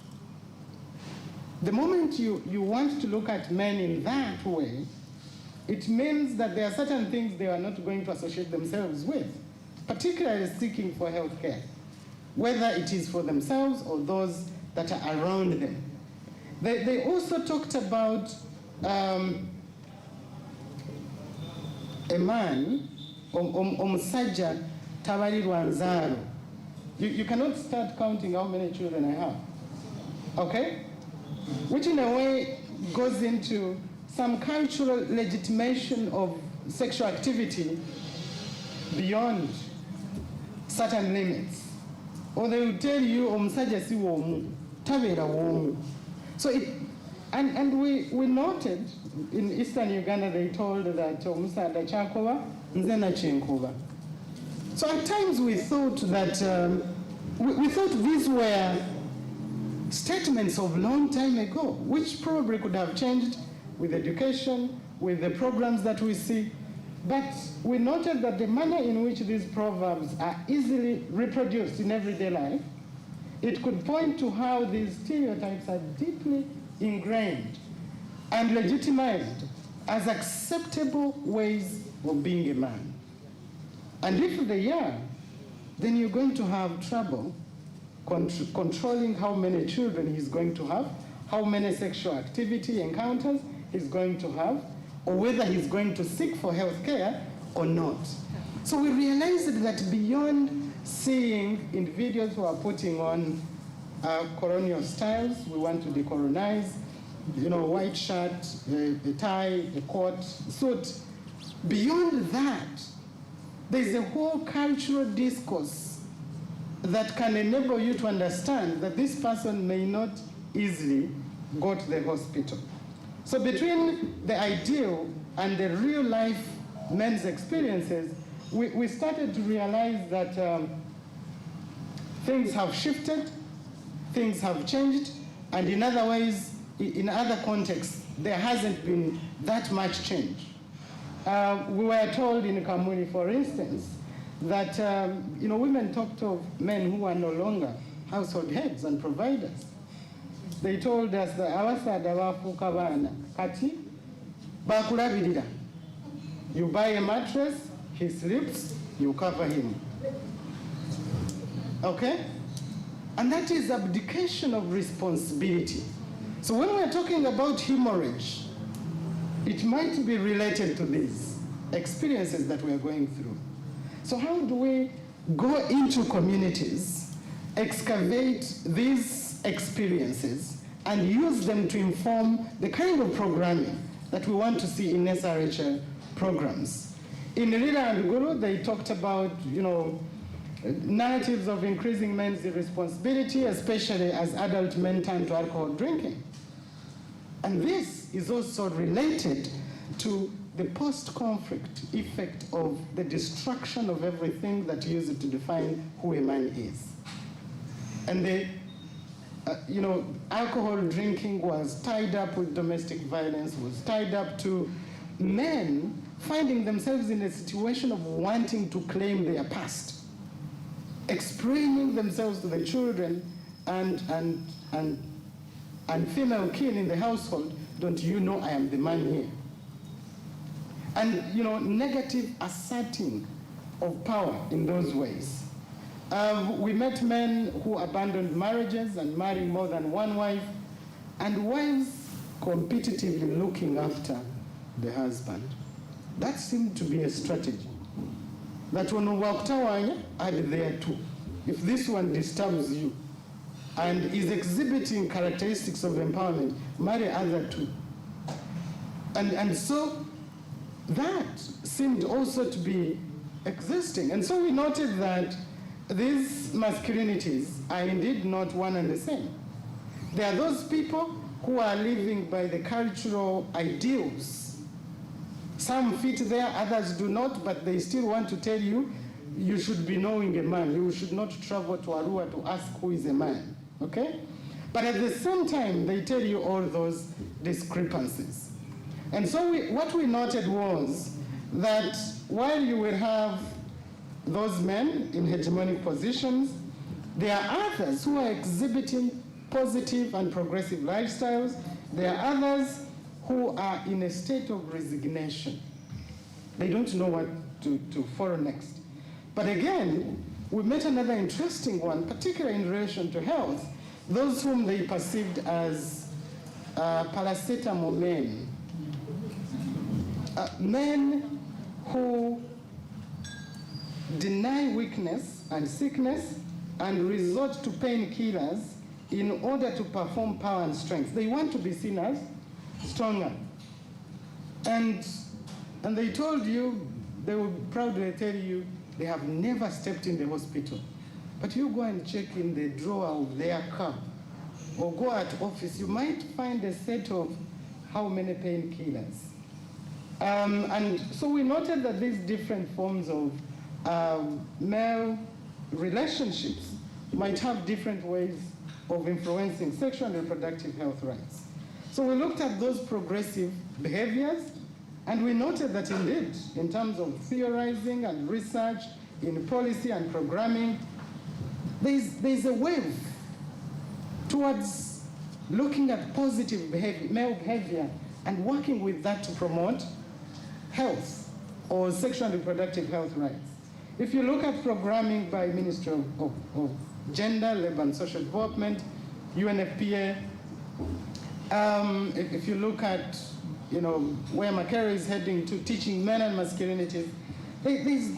The moment you want to look at men in that way, it means that there are certain things they are not going to associate themselves with, particularly seeking for health care, whether it is for themselves or those that are around them. They also talked about a man, omusajja tabalirwa nzaalo. You cannot start counting how many children I have, okay? Which in a way goes into some cultural legitimation of sexual activity beyond certain limits. Or they will tell you, omusajja si womu, tabeera womu. So we noted in eastern Uganda they told that omusaadha kyakoba nze nakyenkoba. So at times we thought that we thought these were statements of long time ago, which probably could have changed with education, with the programs that we see. But we noted that the manner in which these proverbs are easily reproduced in everyday life, it could point to how these stereotypes are deeply ingrained and legitimized as acceptable ways of being a man. And if they are, then you're going to have trouble controlling how many children he's going to have, how many sexual activity encounters he's going to have, or whether he's going to seek for health care or not. So we realized that beyond seeing individuals who are putting on colonial styles, we want to decolonize, white shirt, a tie, a coat, suit. Beyond that, there's a whole cultural discourse that can enable you to understand that this person may not easily go to the hospital. So between the ideal and the real life men's experiences, we started to realize that things have shifted, things have changed, and in other ways, in other contexts, there hasn't been that much change. We were told in Kamuni, for instance, that women talked of men who are no longer household heads and providers. They told us that abasaadha bafuuka baana kati bakulabirira. You buy a mattress, he sleeps, you cover him. Okay? And that is abdication of responsibility. So when we're talking about hemorrhage, it might be related to this. experiences that we are going through. So how do we go into communities, excavate these experiences, and use them to inform the kind of programming that we want to see in SRHR programs? In Rira and Guru, they talked about, narratives of increasing men's irresponsibility, especially as adult men turn to alcohol drinking. And this is also related to the post-conflict effect of the destruction of everything that used to define who a man is. And alcohol drinking was tied up with domestic violence, was tied up to men finding themselves in a situation of wanting to claim their past, explaining themselves to the children and female kin in the household, don't you know I am the man here? And negative asserting of power in those ways. We met men who abandoned marriages and married more than one wife, and wives competitively looking after the husband. That seemed to be a strategy. That when Waktawanya are there too. If this one disturbs you and is exhibiting characteristics of empowerment, marry other two. And so that seemed also to be existing. And so we noted that these masculinities are indeed not one and the same. There are those people who are living by the cultural ideals. Some fit there, others do not, but they still want to tell you, you should be knowing a man. You should not travel to Arua to ask who is a man, okay? But at the same time, they tell you all those discrepancies. And so what we noted was that while you will have those men in hegemonic positions, there are others who are exhibiting positive and progressive lifestyles. There are others who are in a state of resignation. They don't know what to follow next. But again, we met another interesting one, particularly in relation to health, those whom they perceived as paracetamol men. Men who deny weakness and sickness and resort to painkillers in order to perform power and strength. They want to be seen as stronger. And they told you, they would proudly tell you, they have never stepped in the hospital. But you go and check in the drawer of their car or go at office, you might find a set of how many painkillers. And so we noted that these different forms of male relationships might have different ways of influencing sexual and reproductive health rights. So we looked at those progressive behaviors, and we noted that indeed, in terms of theorizing and research, in policy and programming, there's a wave towards looking at positive behavior, male behavior, and working with that to promote health or sexual and reproductive health rights. If you look at programming by Ministry of Gender, Labor and Social Development, UNFPA, if you look at where Makere is heading to, teaching men and masculinity, there's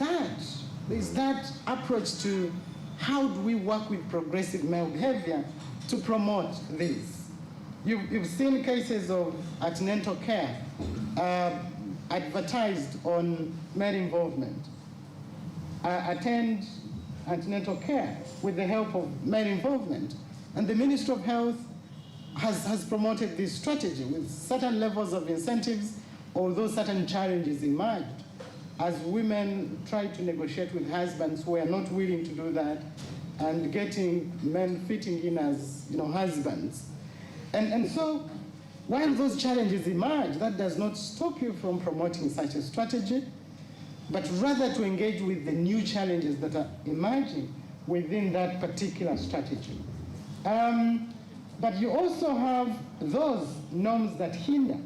that approach to how do we work with progressive male behavior to promote this. You've seen cases of antenatal care advertised on male involvement. Attend antenatal care with the help of male involvement. And the Ministry of Health has promoted this strategy with certain levels of incentives, although certain challenges emerged as women try to negotiate with husbands who are not willing to do that and getting men fitting in as husbands. And so while those challenges emerge, that does not stop you from promoting such a strategy, but rather to engage with the new challenges that are emerging within that particular strategy. But you also have those norms that hinder.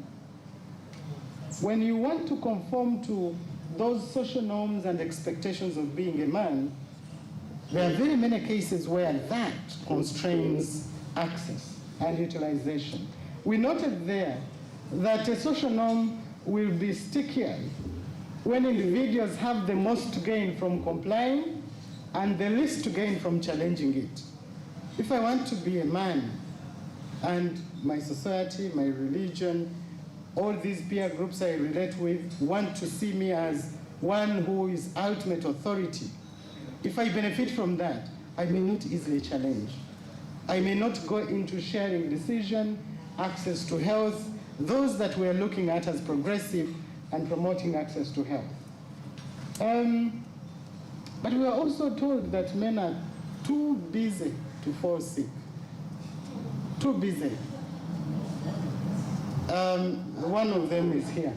When you want to conform to those social norms and expectations of being a man, there are very many cases where that constrains access and utilization. We noted there that a social norm will be stickier when individuals have the most to gain from complying and the least to gain from challenging it. If I want to be a man and my society, my religion, all these peer groups I relate with want to see me as one who is ultimate authority, if I benefit from that, I may not easily challenge. I may not go into sharing decision, access to health, those that we're looking at as progressive and promoting access to health. But we are also told that men are too busy to fall sick. Too busy. One of them is here.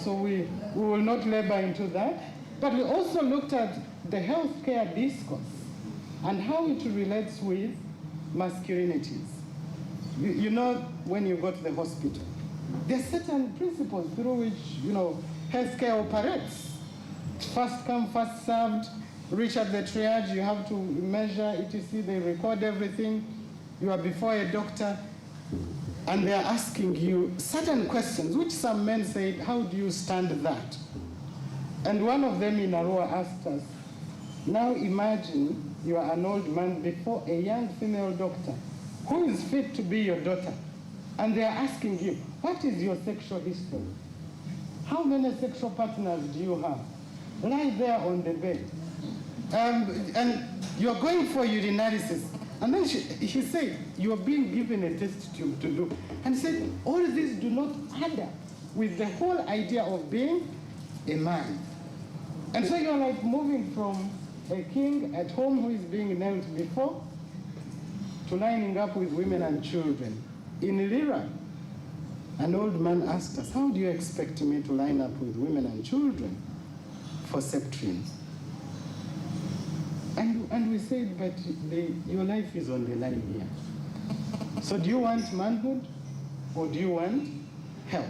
So we will not labor into that. But we also looked at the healthcare discourse and how it relates with masculinities. You know, when you go to the hospital, there are certain principles through which, healthcare operates. First come, first served, reach at the triage, you have to measure, etc. They record everything. You are before a doctor, and they are asking you certain questions, which some men said, how do you stand that? And one of them in Arua asked us, now imagine you are an old man before a young female doctor who is fit to be your daughter, and they are asking you, what is your sexual history? How many sexual partners do you have? Lie there on the bed. And you're going for urinalysis. And then he said, you are being given a test tube to do. And he said, all these do not add up with the whole idea of being a man. And so you're like moving from a king at home who is being knelt before to lining up with women and children. In Lira, an old man asked us, how do you expect me to line up with women and children for septrines? And we said, but your life is on the line here. So do you want manhood or do you want health?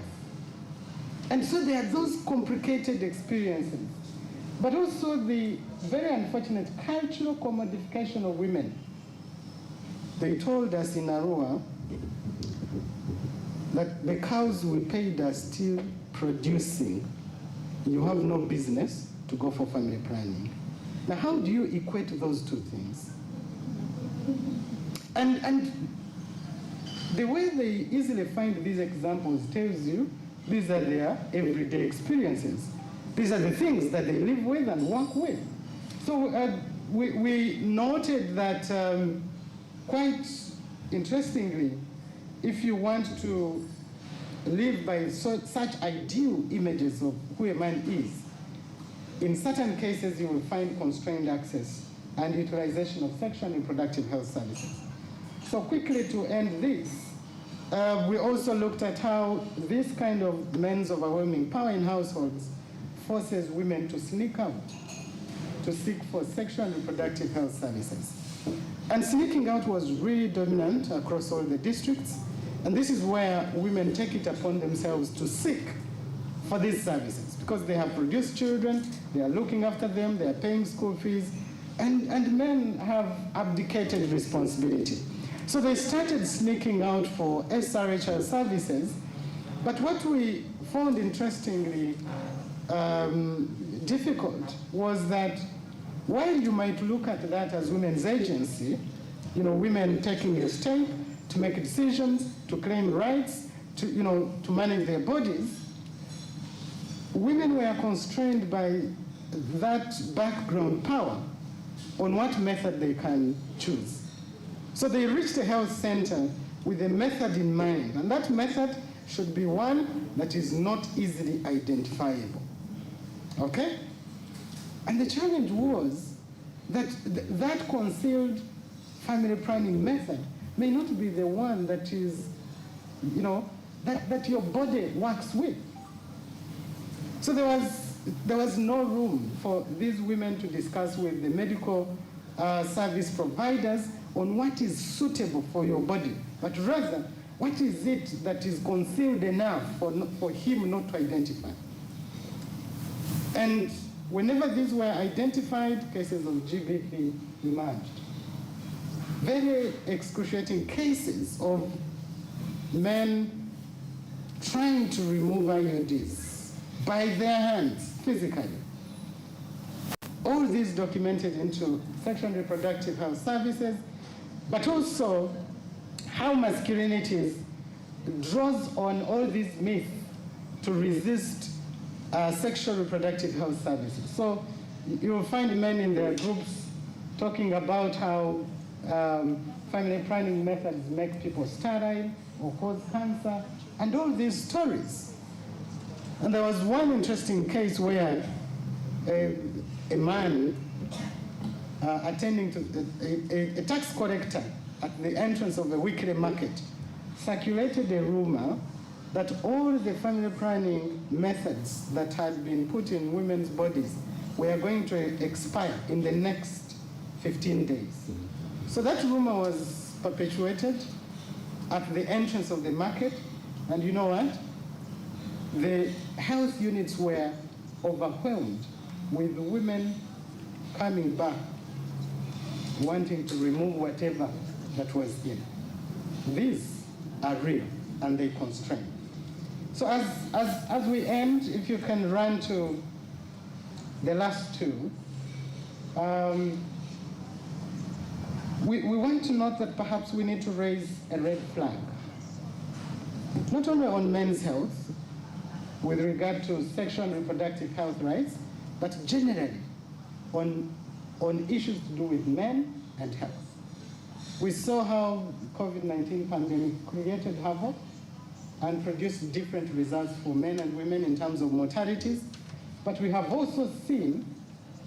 And so there are those complicated experiences, but also the very unfortunate cultural commodification of women. They told us in Arua that the cows we paid are still producing. You have no business to go for family planning. Now, how do you equate those two things? And the way they easily find these examples tells you these are their everyday experiences. These are the things that they live with and work with. So we noted that quite interestingly, if you want to live by such ideal images of who a man is, in certain cases you will find constrained access and utilization of sexual and reproductive health services. So quickly to end this, we also looked at how this kind of men's overwhelming power in households forces women to sneak out, to seek for sexual and reproductive health services. And sneaking out was really dominant across all the districts, and this is where women take it upon themselves to seek for these services, because they have produced children, they are looking after them, they are paying school fees, and men have abdicated responsibility. So they started sneaking out for SRHR services, but what we found interestingly difficult was that while you might look at that as women's agency, women taking a step to make decisions, to claim rights, to manage their bodies, women were constrained by that background power on what method they can choose. So they reached a health center with a method in mind, and that method should be one that is not easily identifiable. Okay? And the challenge was that that concealed family planning method may not be the one that is, that your body works with. So there was no room for these women to discuss with the medical service providers on what is suitable for your body, but rather, what is it that is concealed enough for him not to identify? And whenever these were identified, cases of GBV emerged. Very excruciating cases of men trying to remove IUDs by their hands, physically. All this documented into sexual and reproductive health services, but also how masculinities draws on all these myths to resist sexual reproductive health services. So you will find men in their groups talking about how family planning methods make people sterile or cause cancer, and all these stories. And there was one interesting case where a man attending to a tax collector at the entrance of a weekly market circulated a rumor that all the family planning methods that had been put in women's bodies were going to expire in the next 15 days. So that rumor was perpetuated at the entrance of the market, and you know what? The health units were overwhelmed with women coming back wanting to remove whatever that was in. These are real and they constrain. So as we end, if you can run to the last two, we want to note that perhaps we need to raise a red flag, not only on men's health with regard to sexual and reproductive health rights, but generally on issues to do with men and health. We saw how COVID-19 pandemic created havoc and produced different results for men and women in terms of mortalities, but we have also seen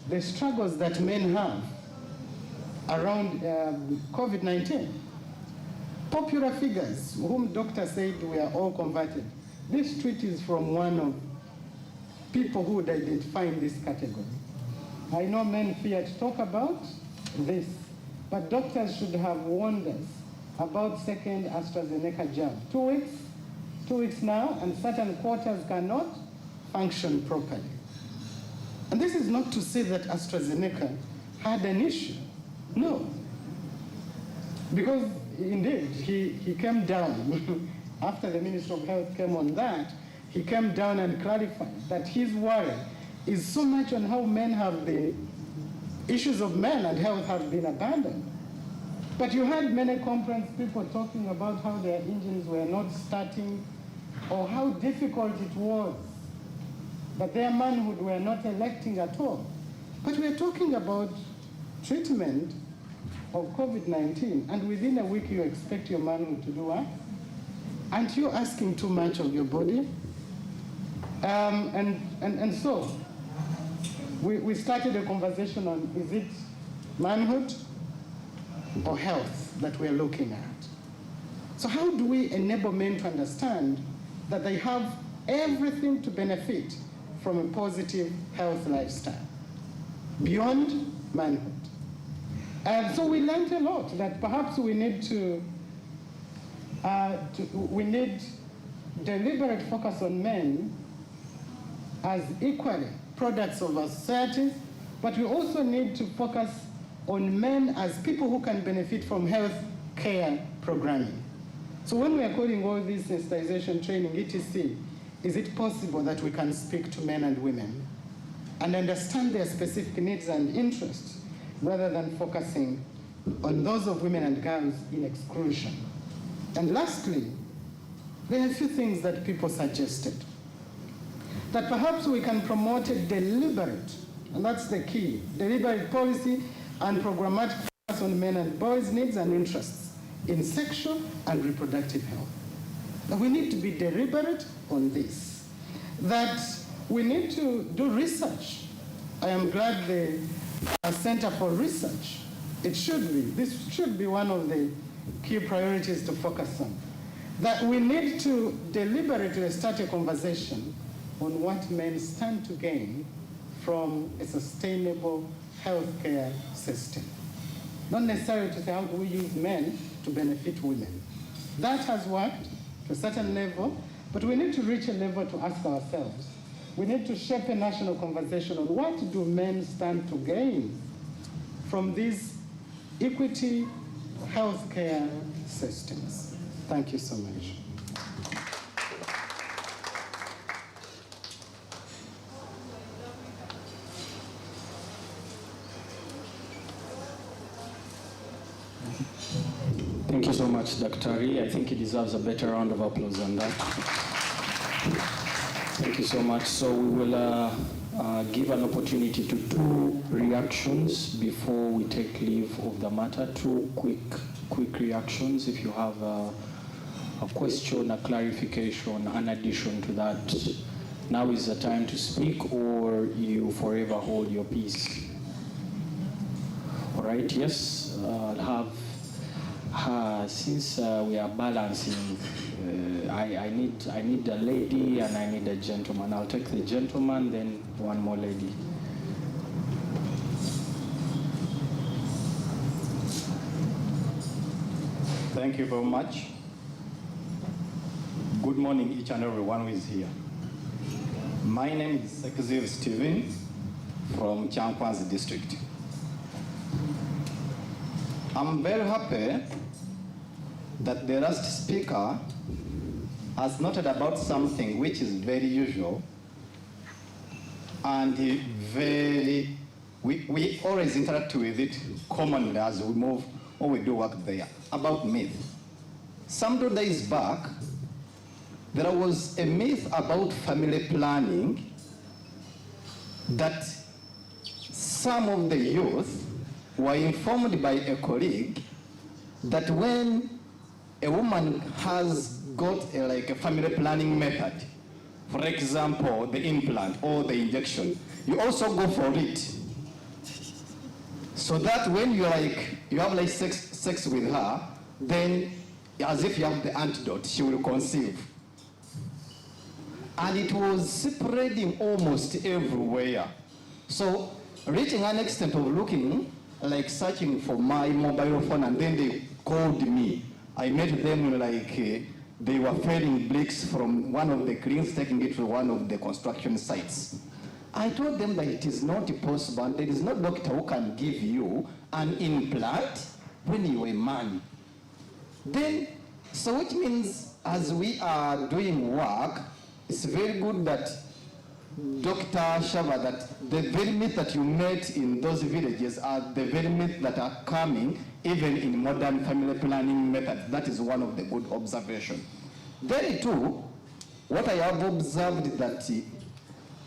the struggles that men have around COVID-19. Popular figures whom doctors said were all converted. This tweet is from one of people who would identify in this category. I know men fear to talk about this, but doctors should have warned us about second AstraZeneca jab. 2 weeks now, and certain quarters cannot function properly. And this is not to say that AstraZeneca had an issue. No. Because indeed, he came down. After the Minister of Health came on that, he came down and clarified that his worry is so much on how men have been, issues of men and health have been abandoned. But you had many conference people talking about how their engines were not starting or how difficult it was, that their manhood were not electing at all. But we're talking about treatment of COVID-19, and within a week you expect your manhood to do what? Aren't you asking too much of your body? And so we started a conversation on, is it manhood or health that we're looking at? So how do we enable men to understand that they have everything to benefit from a positive health lifestyle beyond manhood? And so we learned a lot that perhaps we need we need deliberate focus on men as equally products of our societies, but we also need to focus on men as people who can benefit from health care programming. So when we are calling all this sensitization training, etc., is it possible that we can speak to men and women and understand their specific needs and interests rather than focusing on those of women and girls in exclusion? And lastly, there are a few things that people suggested. That perhaps we can promote a deliberate, and that's the key, deliberate policy and programmatic focus on men and boys' needs and interests in sexual and reproductive health. That we need to be deliberate on this. That we need to do research. I am glad the Center for Research, this should be one of the key priorities to focus on. That we need to deliberately start a conversation on what men stand to gain from a sustainable healthcare system. Not necessarily to say how do we use men to benefit women. That has worked to a certain level, but we need to reach a level to ask ourselves. We need to shape a national conversation on what do men stand to gain from these equity healthcare systems. Thank you so much. Thank you so much, Dr. Ari. I think he deserves a better round of applause than that. Thank you so much. So we will give an opportunity to 2 reactions before we take leave of the matter. 2 quick reactions. If you have a question, a clarification, an addition to that, now is the time to speak, or you forever hold your peace. All right, yes, I'll have, since we are balancing, I need a lady and I need a gentleman. I'll take the gentleman, then one more lady. Thank you very much. Good morning, each and everyone who is here. My name is Executive Stephen from Chankwanzi district. I'm very happy that the last speaker has noted about something which is very usual and we always interact with it commonly as we move when we do work there, about myth. Some 2 days back, there was a myth about family planning that some of the youth were informed by a colleague that when a woman has got a family planning method, for example, the implant or the injection, you also go for it. So that when you have sex with her, then as if you have the antidote, she will conceive. And it was spreading almost everywhere. So reaching an extent of looking, searching for my mobile phone, and then they called me. I met them they were ferrying bricks from one of the cranes, taking it to one of the construction sites. I told them that it is not possible, and there is no doctor who can give you an implant when you are a man. Then, so which means as we are doing work, it's very good that Dr. Shava, that the very myth that you met in those villages are the very myths that are coming even in modern family planning methods. That is one of the good observations. Then too, what I have observed that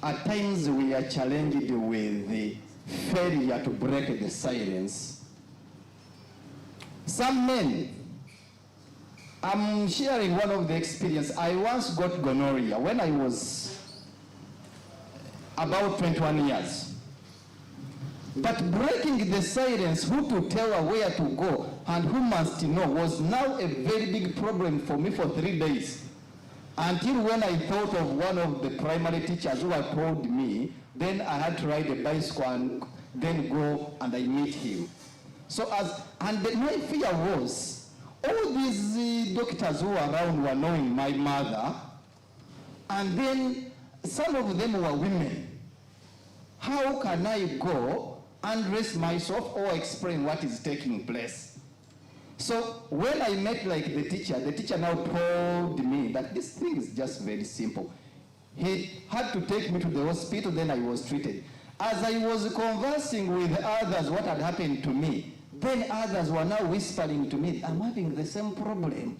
at times we are challenged with the failure to break the silence. Some men, I'm sharing one of the experience. I once got gonorrhea when I was about 21 years. But breaking the silence, who to tell her where to go and who must know, was now a very big problem for me for 3 days. Until when I thought of one of the primary teachers who had told me, then I had to ride a bicycle and then go and I meet him. So my fear was, all these doctors who were around were knowing my mother, and then some of them were women. How can I go and raise myself or explain what is taking place? So when I met the teacher now told me that this thing is just very simple. He had to take me to the hospital, then I was treated. As I was conversing with others what had happened to me, then others were now whispering to me, I'm having the same problem.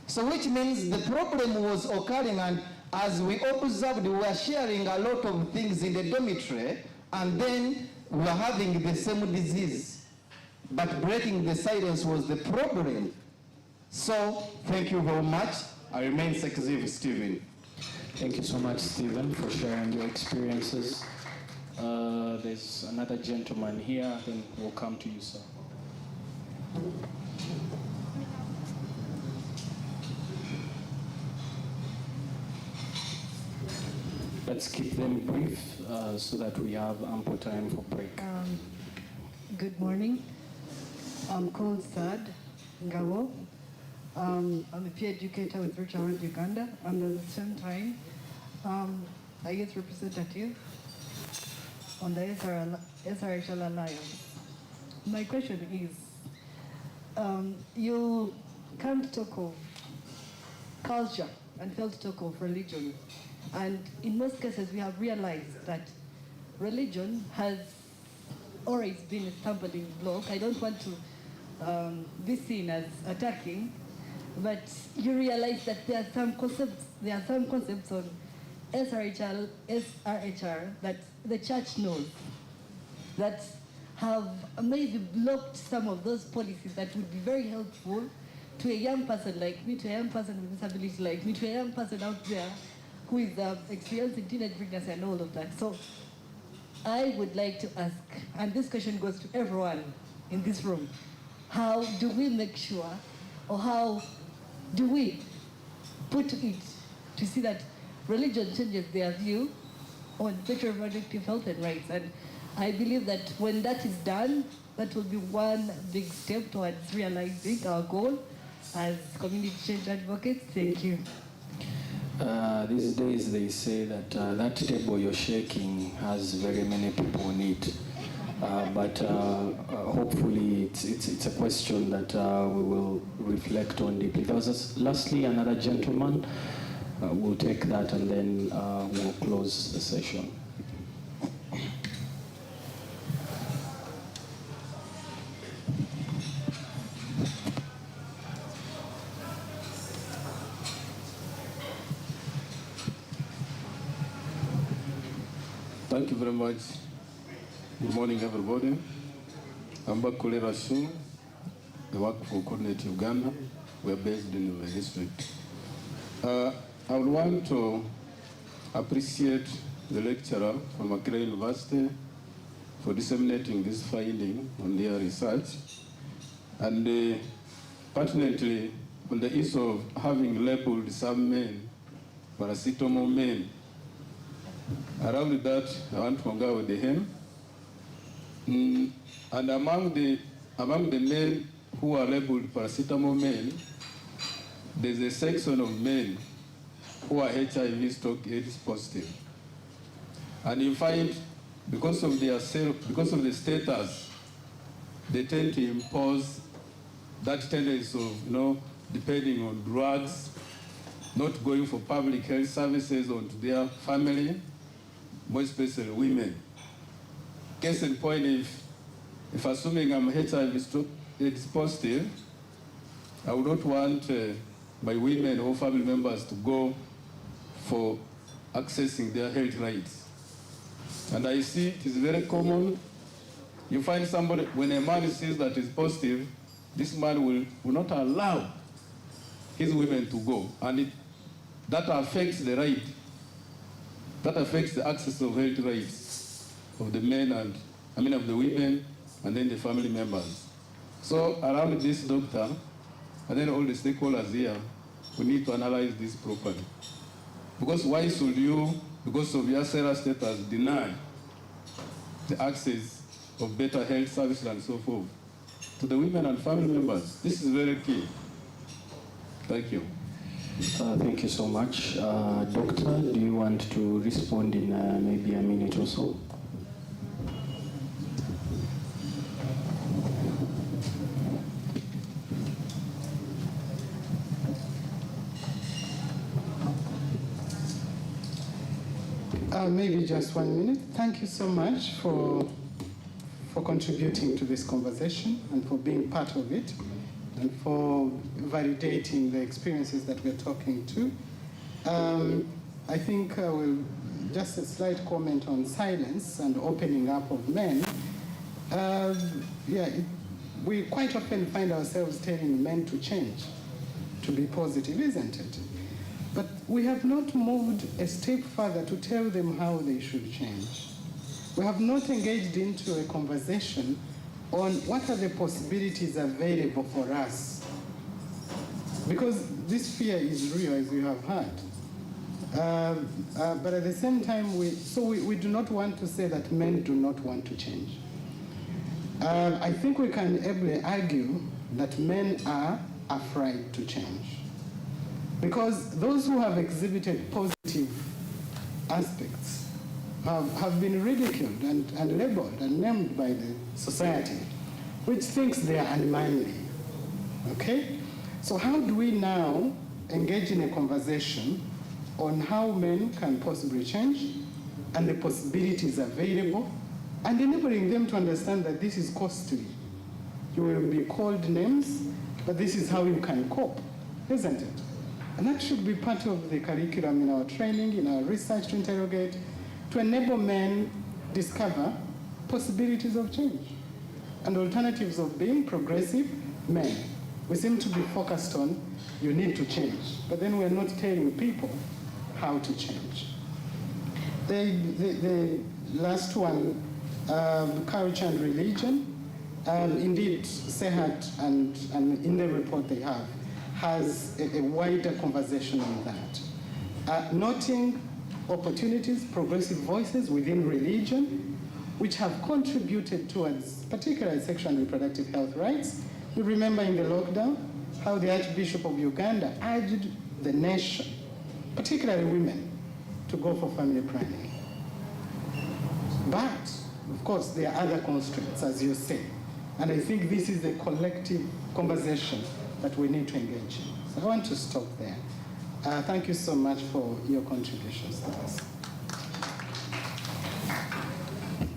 So which means the problem was occurring, and as we observed, we were sharing a lot of things in the dormitory, and then we were having the same disease. But breaking the silence was the problem. So thank you very much. I remain Executive Stephen. Thank you so much, Stephen, for sharing your experiences. There's another gentleman here, then we'll come to you, sir. Let's keep them brief so that we have ample time for break. Good morning. I'm called Sad Ngabo. I'm a peer educator with SRHR Uganda, and at the same time, a youth representative on the SRHR Alliance. My question is, you can't talk of culture and fail to talk of religion. And in most cases, we have realized that religion has always been a stumbling block. I don't want to this seen as attacking, but you realize that there are some concepts on SRHR that the church knows that have maybe blocked some of those policies that would be very helpful to a young person like me, to a young person with disability like me, to a young person out there who is experiencing teenage pregnancy and all of that. So I would like to ask, and this question goes to everyone in this room, how do we make sure, or how do we put it to see that religion changes their view on sexual reproductive health and rights? And I believe that when that is done, that will be one big step towards realizing our goal as community change advocates. Thank you. These days they say that that table you're shaking has very many people on it. But hopefully it's a question that we will reflect on deeply. There was lastly another gentleman. We'll take that and then we'll close the session. Thank you very much. Good morning, everybody. I'm Bakule Rasul. I work for Coordinate Uganda. We're based in the district. I would want to appreciate the lecturer from Makerere University for disseminating this finding on their research, and pertinently on the issue of having labeled some men paracetamol men. Around that, I want to go with him. And among the men who are labeled paracetamol men, there's a section of men who are HIV/AIDS positive. And you find, because of the status, they tend to impose that tendency of, depending on drugs, not going for public health services onto their family, more especially women. Case in point, if assuming I'm HIV/AIDS positive, I would not want my women or family members to go for accessing their health rights. And I see it is very common. You find somebody, when a man says that is positive, this man will not allow his women to go. And that affects the right. That affects the access of health rights of the men and, of the women, and then the family members. So around this doctor, and then all the stakeholders here, we need to analyze this properly. Because why should you, because of your SRHR status, deny the access of better health services and so forth to the women and family members? This is very key. Thank you. Thank you so much. Doctor, do you want to respond in maybe a minute or so? Maybe just 1 minute. Thank you so much for contributing to this conversation and for being part of it, and for validating the experiences that we're talking to. I think just a slight comment on silence and opening up of men. We quite often find ourselves telling men to change, to be positive, isn't it? But we have not moved a step further to tell them how they should change. We have not engaged into a conversation on what are the possibilities available for us. Because this fear is real, as you have heard. But at the same time, we do not want to say that men do not want to change. I think we can ably argue that men are afraid to change. Because those who have exhibited positive aspects have been ridiculed and labeled and named by the society, which thinks they are unmanly. Okay? So how do we now engage in a conversation on how men can possibly change and the possibilities available, and enabling them to understand that this is costly? You will be called names, but this is how you can cope, isn't it? And that should be part of the curriculum in our training, in our research to interrogate, to enable men discover possibilities of change and alternatives of being progressive men. We seem to be focused on, you need to change, but then we're not telling people how to change. The last one, culture and religion, indeed, SEHAT and in the report they have, has a wider conversation on that. Noting opportunities, progressive voices within religion, which have contributed towards particularly sexual and reproductive health rights. You remember in the lockdown, how the Archbishop of Uganda urged the nation, particularly women, to go for family planning. But, of course, there are other constraints, as you say. And I think this is a collective conversation that we need to engage in. So I want to stop there. Thank you so much for your contributions to this.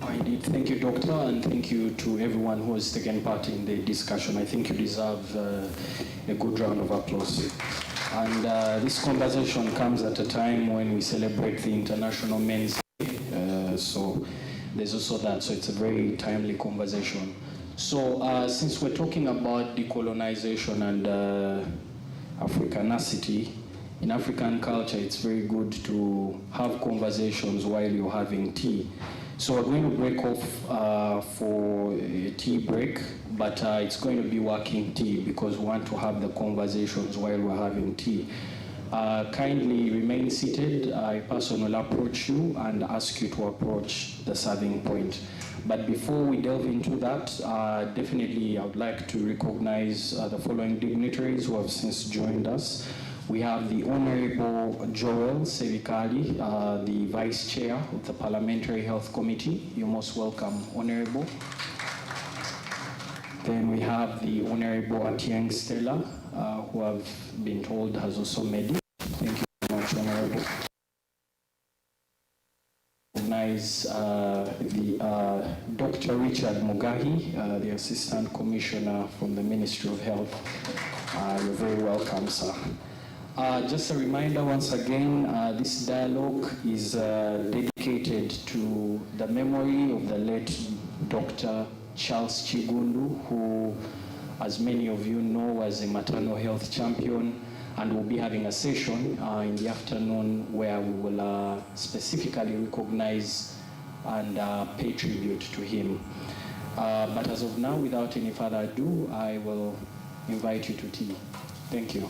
Indeed, thank you, Doctor, and thank you to everyone who has taken part in the discussion. I think you deserve a good round of applause. And this conversation comes at a time when we celebrate the International Men's Day. So there's also that, so it's a very timely conversation. So since we're talking about decolonization and Africanacity, in African culture, it's very good to have conversations while you're having tea. So we're going to break off for a tea break, but it's going to be working tea because we want to have the conversations while we're having tea. Kindly remain seated. A person will approach you and ask you to approach the serving point. But before we delve into that, definitely I would like to recognize the following dignitaries who have since joined us. We have the Honorable Joel Serikali, the Vice Chair of the Parliamentary Health Committee. You're most welcome, Honorable. Then we have the Honorable Atieng Stella, who I've been told has also made it. Thank you very much, Honorable. Recognize the Dr. Richard Mugahi, the Assistant Commissioner from the Ministry of Health. You're very welcome, sir. Just a reminder once again, this dialogue is dedicated to the memory of the late Dr. Charles Chigundu, who, as many of you know, was a maternal health champion, and we'll be having a session in the afternoon where we will specifically recognize and pay tribute to him. But as of now, without any further ado, I will invite you to tea. Thank you.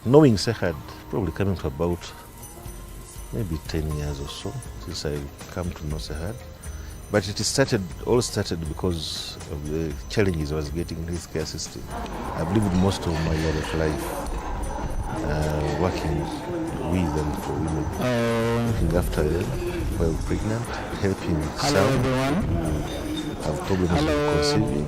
Knowing SRHR probably coming to about maybe 10 years or so since I come to know SRHR. But it all started because of the challenges I was getting in the healthcare system. I've lived most of my adult life working with and for women, looking after them while pregnant, helping some who have problems with conceiving,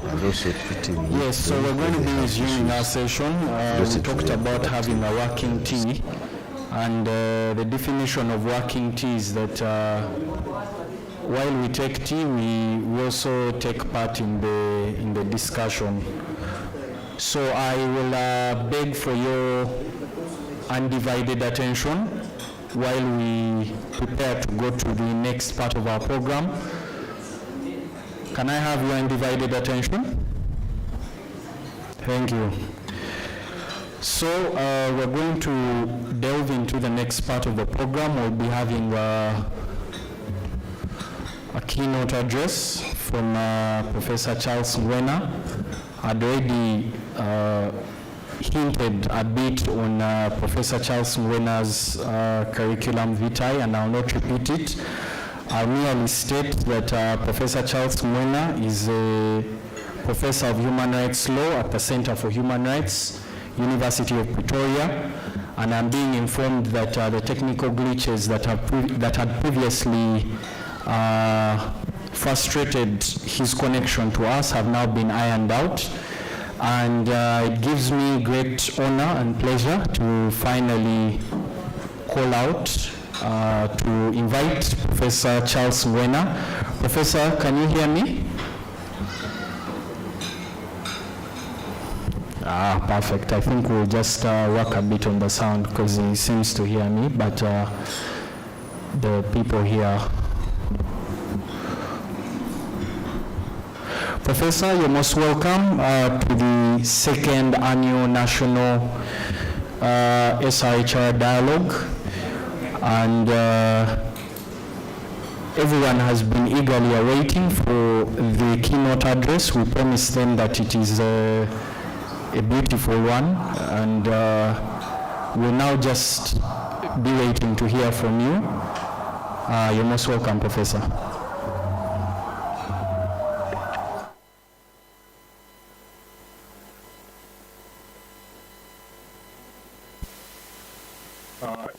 and also treating. Yes, so we're going to be resuming our session. We talked about having a working tea, and the definition of working tea is that while we take tea, we also take part in the discussion. So I will beg for your undivided attention while we prepare to go to the next part of our program. Can I have your undivided attention? Thank you. So we're going to delve into the next part of the program. We'll be having a keynote address from Professor Charles Ngwena. I'd already hinted a bit on Professor Charles Ngwena's curriculum vitae, and I'll not repeat it. I'll merely state that Professor Charles Ngwena is a Professor of Human Rights Law at the Center for Human Rights, University of Pretoria, and I'm being informed that the technical glitches that had previously frustrated his connection to us have now been ironed out, and it gives me great honor and pleasure to finally call out to invite Professor Charles Ngwena. Professor, can you hear me? Perfect. I think we'll just work a bit on the sound because he seems to hear me, but the people here. Professor, you're most welcome to the second annual National SRHR Dialogue, and everyone has been eagerly awaiting for the keynote address. We promise them that it is a beautiful one, and we'll now just be waiting to hear from you. You're most welcome, Professor.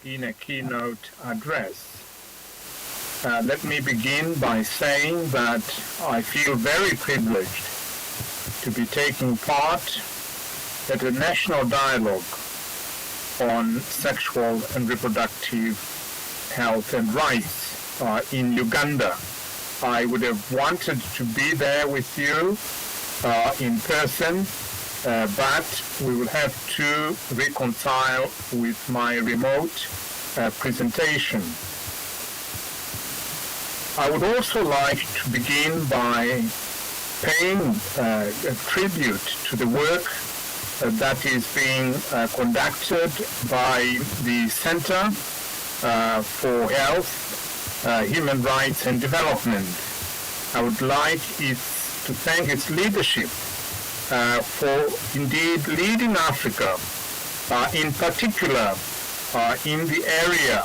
In a keynote address. Let me begin by saying that I feel very privileged to be taking part at a national dialogue on sexual and reproductive health and rights in Uganda. I would have wanted to be there with you in person, but we will have to reconcile with my remote presentation. I would also like to begin by paying a tribute to the work that is being conducted by the Center for Health, Human Rights and Development. I would like to thank its leadership for indeed leading Africa, in particular in the area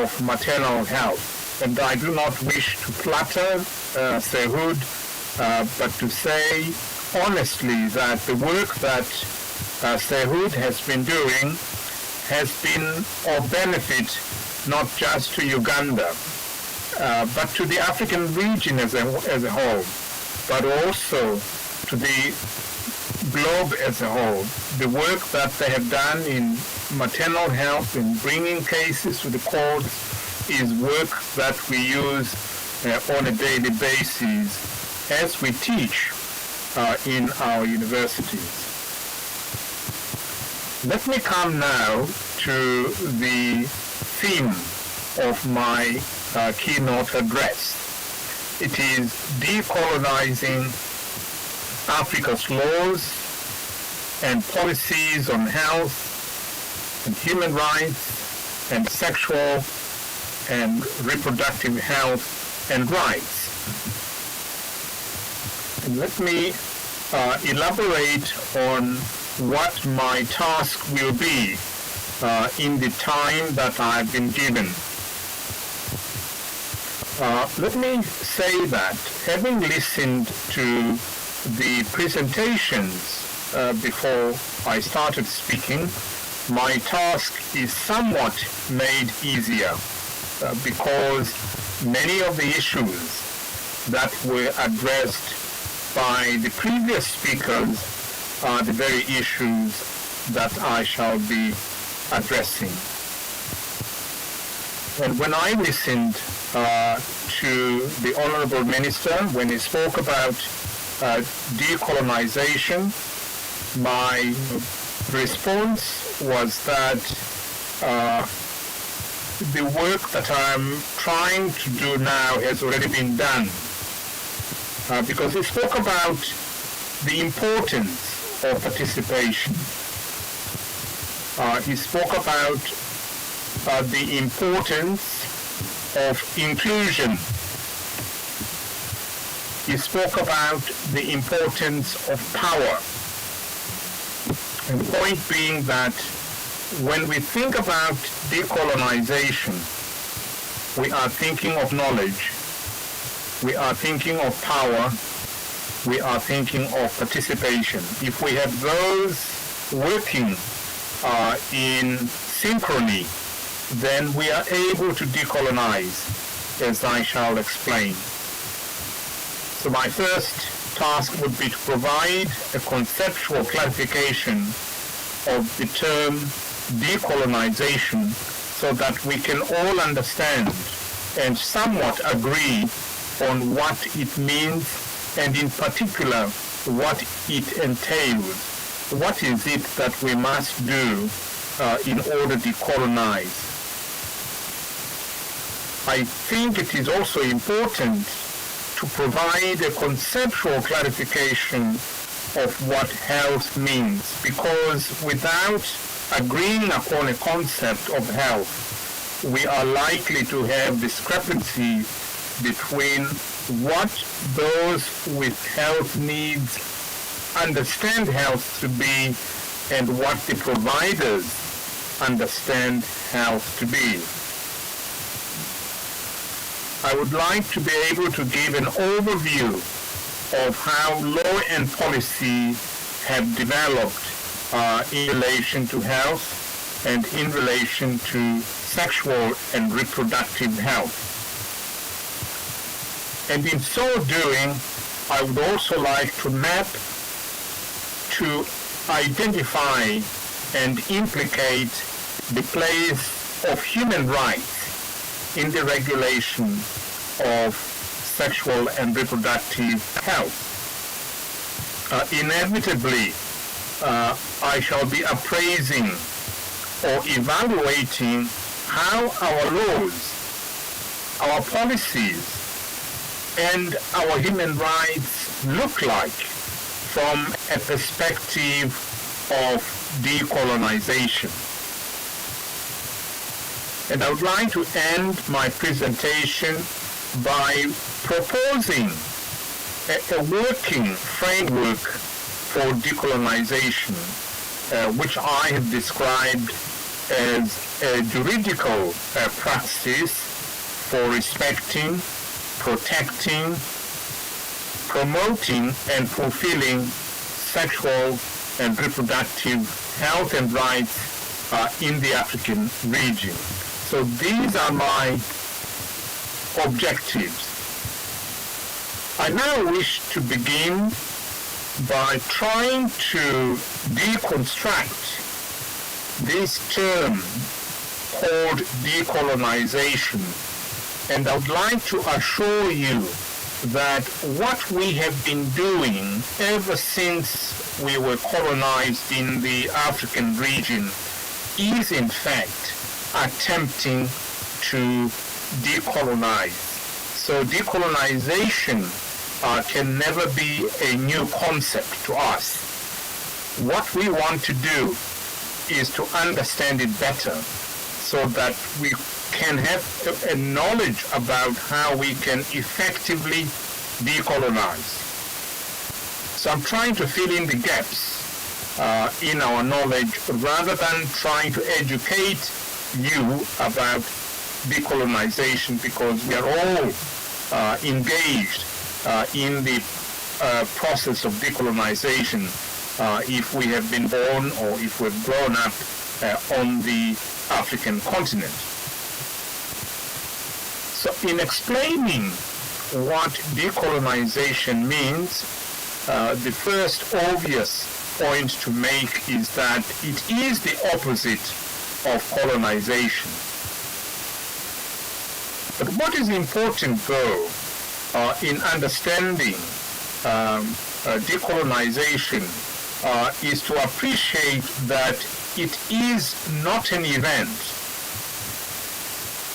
of maternal health. And I do not wish to flatter Sehud, but to say honestly that the work that Sehud has been doing has been of benefit not just to Uganda, but to the African region as a whole, but also to the globe as a whole. The work that they have done in maternal health, in bringing cases to the courts, is work that we use on a daily basis as we teach in our universities. Let me come now to the theme of my keynote address. It is decolonizing Africa's laws and policies on health and human rights and sexual and reproductive health and rights. And let me elaborate on what my task will be in the time that I've been given. Let me say that having listened to the presentations before I started speaking, my task is somewhat made easier because many of the issues that were addressed by the previous speakers are the very issues that I shall be addressing. And when I listened to the Honorable Minister, when he spoke about decolonization, my response was that the work that I'm trying to do now has already been done. Because he spoke about the importance of participation. he spoke about the importance of inclusion. He spoke about the importance of power. And the point being that when we think about decolonization, we are thinking of knowledge, we are thinking of power, we are thinking of participation. If we have those working in synchrony, then we are able to decolonize, as I shall explain. So my first task would be to provide a conceptual clarification of the term decolonization so that we can all understand and somewhat agree on what it means, and in particular what it entails. What is it that we must do in order to decolonize? I think it is also important to provide a conceptual clarification of what health means, because without agreeing upon a concept of health, we are likely to have discrepancy between what those with health needs understand health to be and what the providers understand health to be. I would like to be able to give an overview of how law and policy have developed in relation to health and in relation to sexual and reproductive health. And in so doing, I would also like to map, to identify and implicate the place of human rights in the regulation of sexual and reproductive health. Inevitably, I shall be appraising or evaluating how our laws, our policies, and our human rights look like from a perspective of decolonization. And I would like to end my presentation by proposing a working framework for decolonization, which I have described as a juridical practice for respecting, protecting, promoting, and fulfilling sexual and reproductive health and rights in the African region. So these are my objectives. I now wish to begin by trying to deconstruct this term called decolonization. And I would like to assure you that what we have been doing ever since we were colonized in the African region is in fact attempting to decolonize. So decolonization can never be a new concept to us. What we want to do is to understand it better so that we can have a knowledge about how we can effectively decolonize. So I'm trying to fill in the gaps in our knowledge rather than trying to educate you about decolonization, because we are all engaged in the process of decolonization if we have been born or if we've grown up on the African continent. So in explaining what decolonization means, the first obvious point to make is that it is the opposite of colonization. But what is important, though, in understanding decolonization is to appreciate that it is not an event.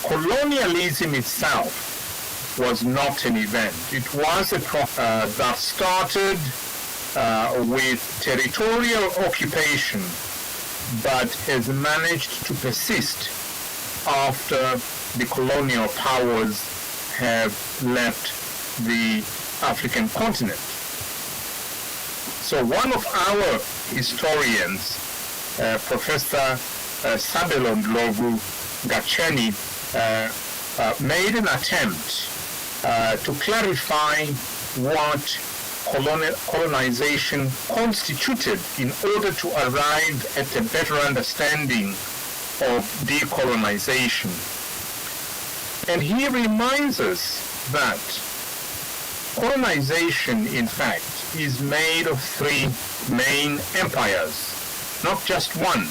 Colonialism itself was not an event. It was a process that started with territorial occupation but has managed to persist after the colonial powers have left the African continent. So one of our historians, Professor Sabelo Ndlovu Gacheni, made an attempt to clarify what colonization constituted in order to arrive at a better understanding of decolonization. And he reminds us that colonization, in fact, is made of three main empires, not just one.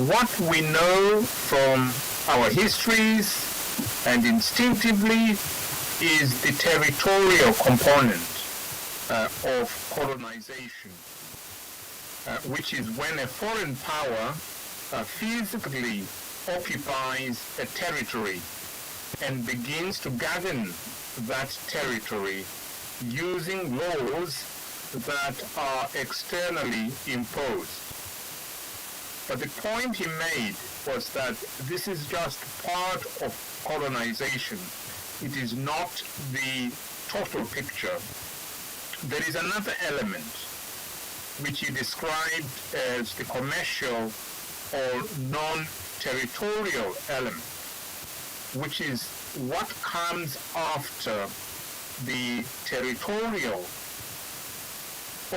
What we know from our histories and instinctively is the territorial component of colonization, which is when a foreign power physically occupies a territory and begins to govern that territory using laws that are externally imposed. But the point he made was that this is just part of colonization. It is not the total picture. There is another element which he described as the commercial or non-territorial element, which is what comes after the territorial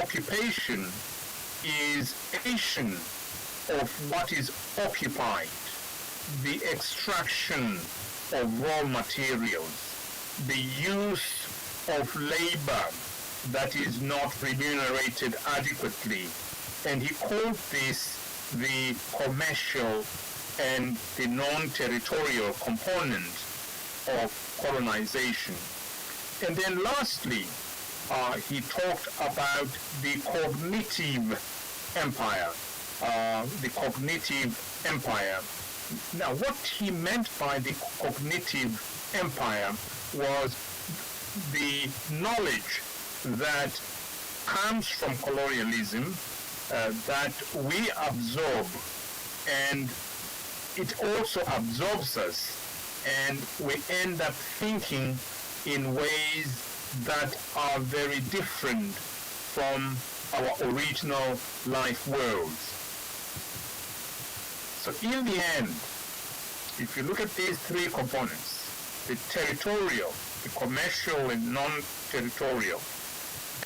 occupation is extraction of what is occupied, the extraction of raw materials, the use of labor that is not remunerated adequately. And he called this the commercial and the non-territorial component of colonization. And then lastly, he talked about the cognitive empire. Now, what he meant by the cognitive empire was the knowledge that comes from colonialism that we absorb, and it also absorbs us, and we end up thinking in ways that are very different from our original life worlds. So in the end, if you look at these three components, the territorial, the commercial and non-territorial,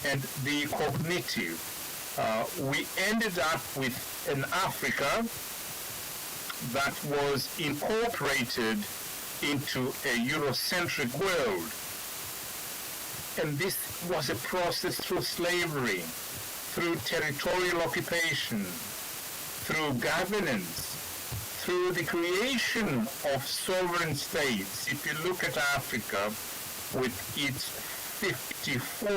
and the cognitive, we ended up with an Africa that was incorporated into a Eurocentric world. And this was a process through slavery, through territorial occupation, through governance, through the creation of sovereign states. If you look at Africa with its 54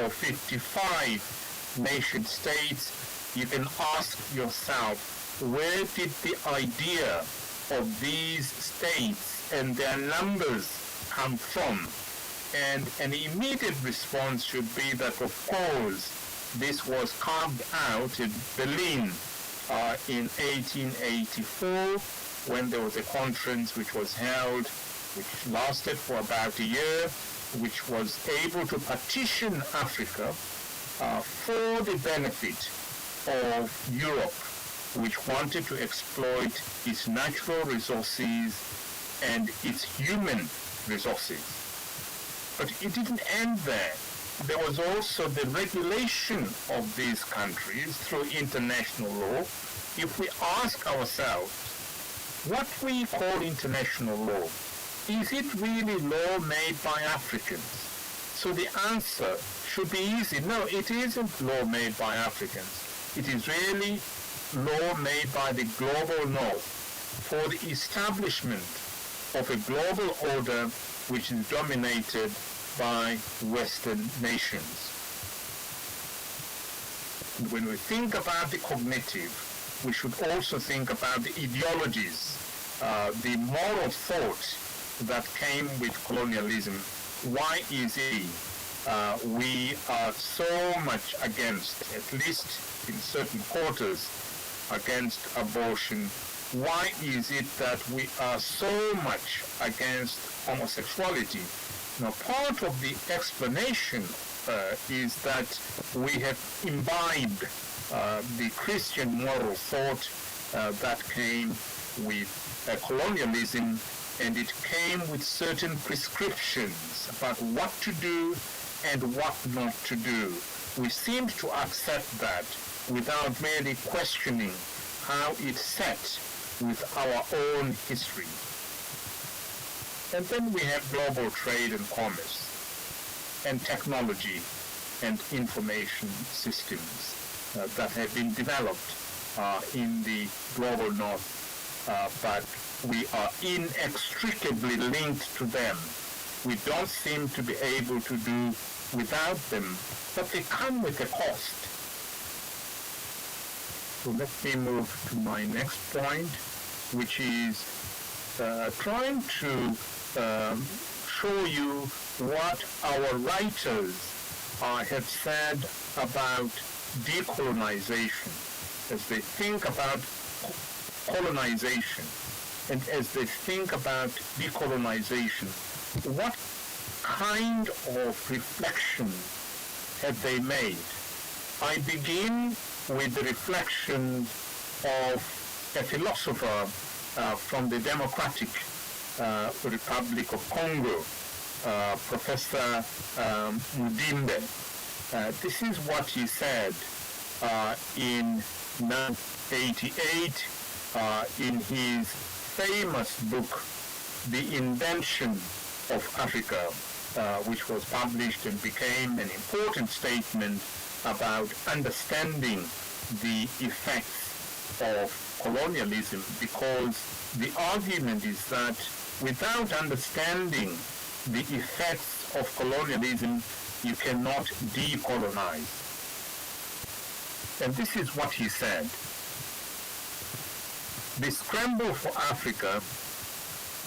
or 55 nation states, you can ask yourself, where did the idea of these states and their numbers come from? And an immediate response should be that, of course, this was carved out in Berlin in 1884, when there was a conference which was held, which lasted for about a year, which was able to partition Africa for the benefit of Europe, which wanted to exploit its natural resources and its human resources. But it didn't end there. There was also the regulation of these countries through international law. If we ask ourselves, what we call international law, is it really law made by Africans? So the answer should be easy. No, it isn't law made by Africans. It is really law made by the global north for the establishment of a global order which is dominated by Western nations. When we think about the cognitive, we should also think about the ideologies, the moral thought that came with colonialism. Why is it we are so much against, at least in certain quarters, against abortion. Why is it that we are so much against homosexuality? Now, part of the explanation is that we have imbibed the Christian moral thought that came with colonialism, and it came with certain prescriptions about what to do and what not to do. We seem to accept that without really questioning how it set with our own history. And then we have global trade and commerce, and technology and information systems that have been developed in the global north, but we are inextricably linked to them. We don't seem to be able to do without them, but they come with a cost. So let me move to my next point, which is trying to show you what our writers have said about decolonization, as they think about colonization, and as they think about decolonization. What kind of reflection have they made? I begin with the reflection of a philosopher from the Democratic Republic of Congo, Professor Mudimbe. This is what he said in 1988 in his famous book, The Invention of Africa, which was published and became an important statement about understanding the effects of colonialism, because the argument is that without understanding the effects of colonialism, you cannot decolonize. And this is what he said. The scramble for Africa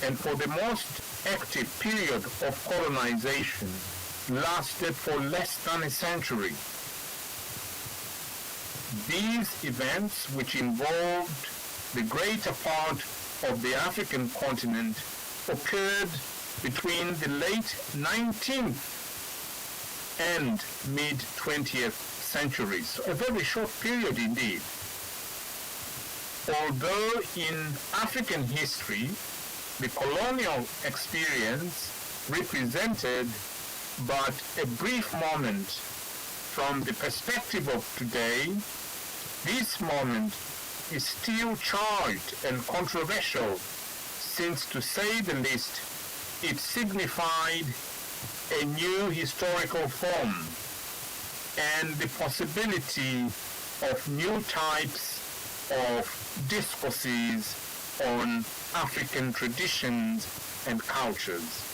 and for the most active period of colonization lasted for less than a century. These events, which involved the greater part of the African continent, occurred between the late 19th and mid-20th centuries, a very short period indeed. Although in African history, the colonial experience represented but a brief moment from the perspective of today, this moment is still charged and controversial, since, to say the least, it signified a new historical form and the possibility of new types of discourses on African traditions and cultures.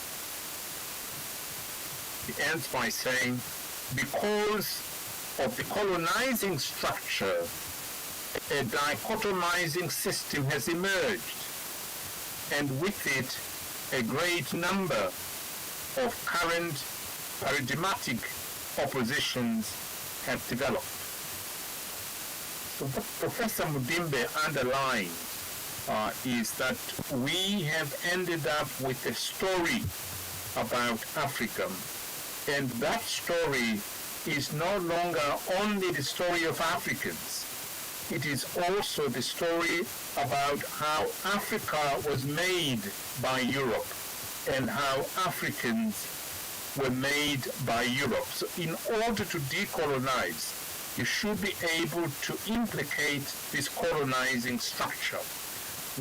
He ends by saying, because of the colonizing structure, a dichotomizing system has emerged, and with it a great number of current paradigmatic oppositions have developed. So what Professor Mudimbe underlines is that we have ended up with a story about Africa, and that story is no longer only the story of Africans. It is also the story about how Africa was made by Europe and how Africans were made by Europe. So in order to decolonize, you should be able to implicate this colonizing structure,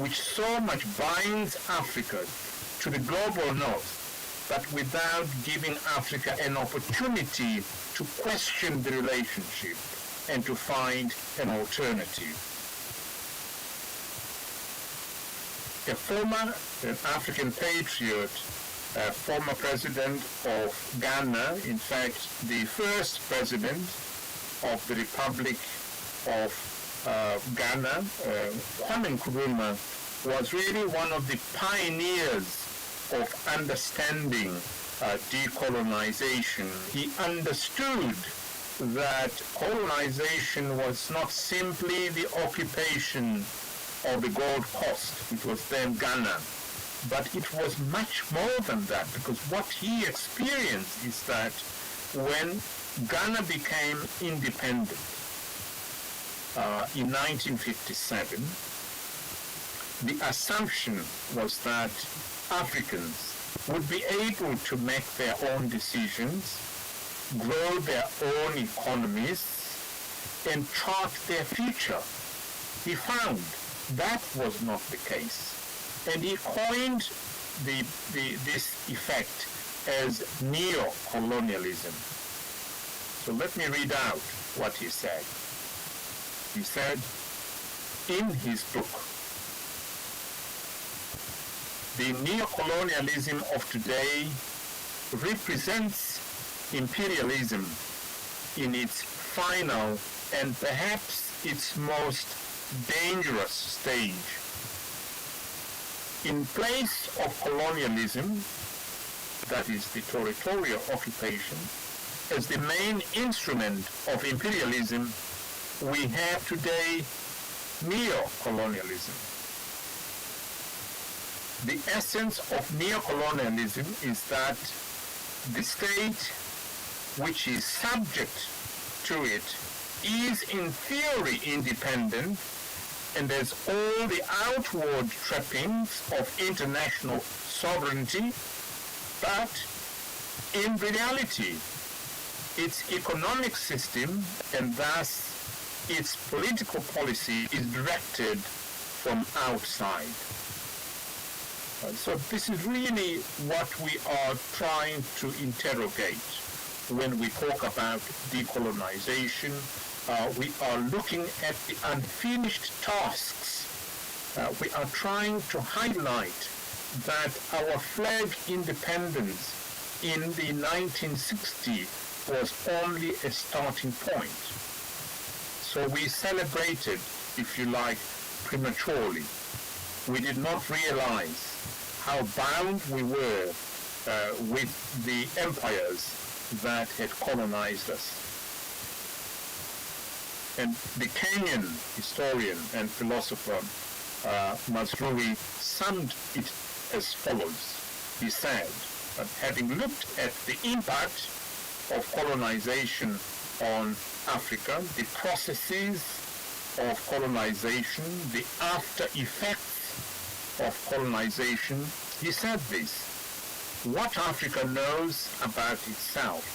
which so much binds Africa to the global north, but without giving Africa an opportunity to question the relationship and to find an alternative. A former African patriot, former president of Ghana, in fact, the first president of the Republic of Ghana, Kwame Nkrumah, was really one of the pioneers of understanding decolonization. He understood that colonization was not simply the occupation of the Gold Coast, which was then Ghana, but it was much more than that, because what he experienced is that when Ghana became independent in 1957, the assumption was that Africans would be able to make their own decisions, grow their own economies, and chart their future. He found that was not the case. And he coined this effect as neo-colonialism. So let me read out what he said. He said in his book, "The neo-colonialism of today represents imperialism in its final and perhaps its most dangerous stage. In place of colonialism, that is the territorial occupation, as the main instrument of imperialism, we have today neo-colonialism. The essence of neo-colonialism is that the state which is subject to it is in theory independent and has all the outward trappings of international sovereignty, but in reality, its economic system and thus its political policy is directed from outside." So this is really what we are trying to interrogate when we talk about decolonization. We are looking at the unfinished tasks. We are trying to highlight that our flag independence in the 1960s was only a starting point. So we celebrated, if you like, prematurely. We did not realize how bound we were with the empires that had colonized us. And the Kenyan historian and philosopher Mazrui summed it as follows. He said that having looked at the impact of colonization on Africa, the processes of colonization, the after effects of colonization, he said this: what Africa knows about itself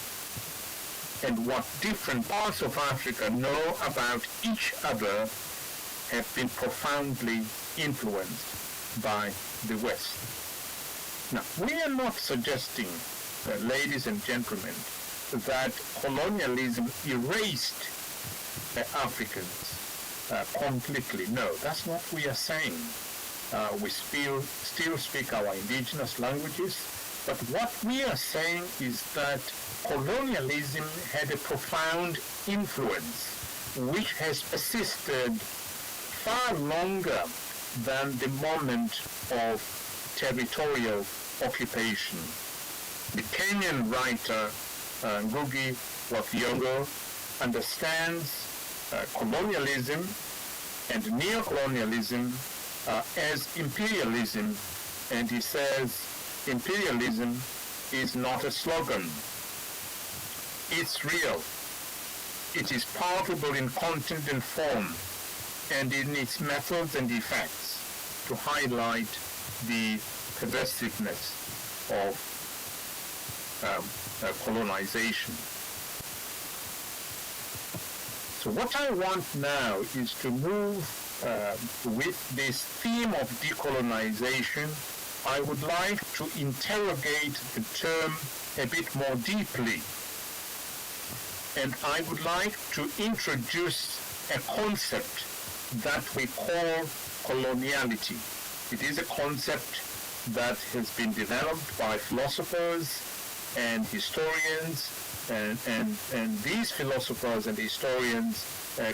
and what different parts of Africa know about each other have been profoundly influenced by the West. Now, we are not suggesting, ladies and gentlemen, that colonialism erased Africans completely. No, that's not what we are saying. We still speak our indigenous languages, but what we are saying is that colonialism had a profound influence which has persisted far longer than the moment of territorial occupation. The Kenyan writer Ngugi wa Thiong'o understands colonialism and neocolonialism as imperialism, and he says imperialism is not a slogan. It's real. It is palpable in content and form and in its methods and effects to highlight the pervasiveness of colonization. So what I want now is to move with this theme of decolonization. I would like to interrogate the term a bit more deeply. And I would like to introduce a concept that we call coloniality. It is a concept that has been developed by philosophers and historians, and these philosophers and historians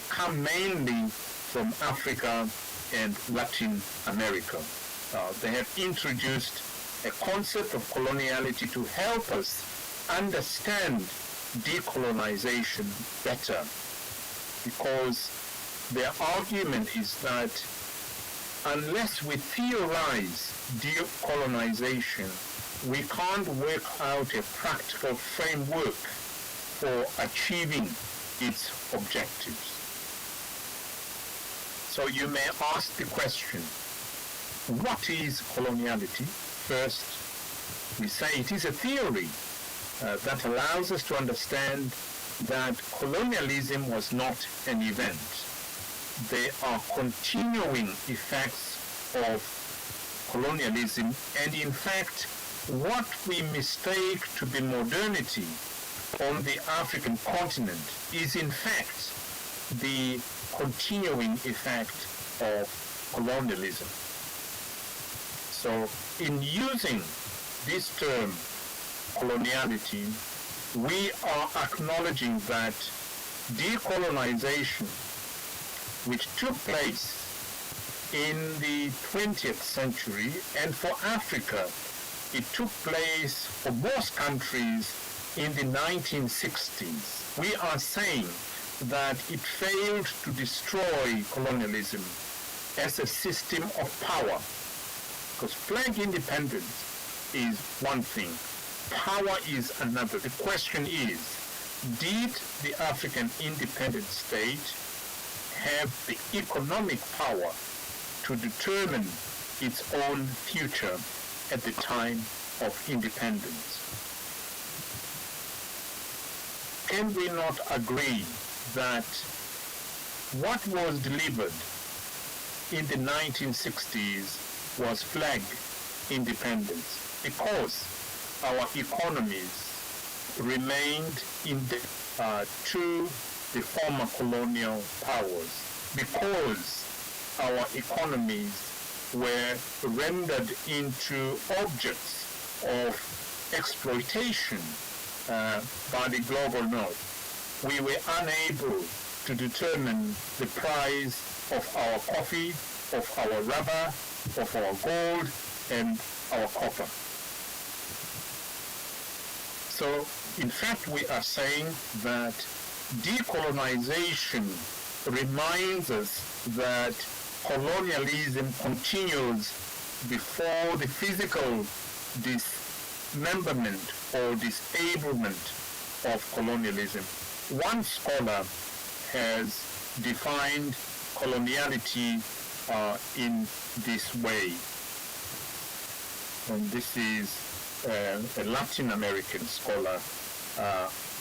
come mainly from Africa and Latin America. They have introduced a concept of coloniality to help us understand decolonization better, because their argument is that unless we theorize decolonization, we can't work out a practical framework for achieving its objectives. So you may ask the question, what is coloniality? First, we say it is a theory that allows us to understand that colonialism was not an event. They are continuing effects of colonialism, and in fact, what we mistake to be modernity on the African continent is in fact the continuing effect of colonialism. So in using this term, coloniality, we are acknowledging that decolonization, which took place in the 20th century, and for Africa, it took place for most countries in the 1960s. We are saying that it failed to destroy colonialism as a system of power, because flag independence is one thing, power is another. The question is, did the African independent state have the economic power to determine its own future at the time of independence? Can we not agree that what was delivered in the 1960s was flag independence, because our economies remained in to the former colonial powers, because our economies were rendered into objects of exploitation by the global north. We were unable to determine the price of our coffee, of our rubber, of our gold, and our copper. So, in fact, we are saying that decolonization reminds us that colonialism continues before the physical dismemberment or disablement of colonialism. One scholar has defined coloniality in this way, and this is a Latin American scholar,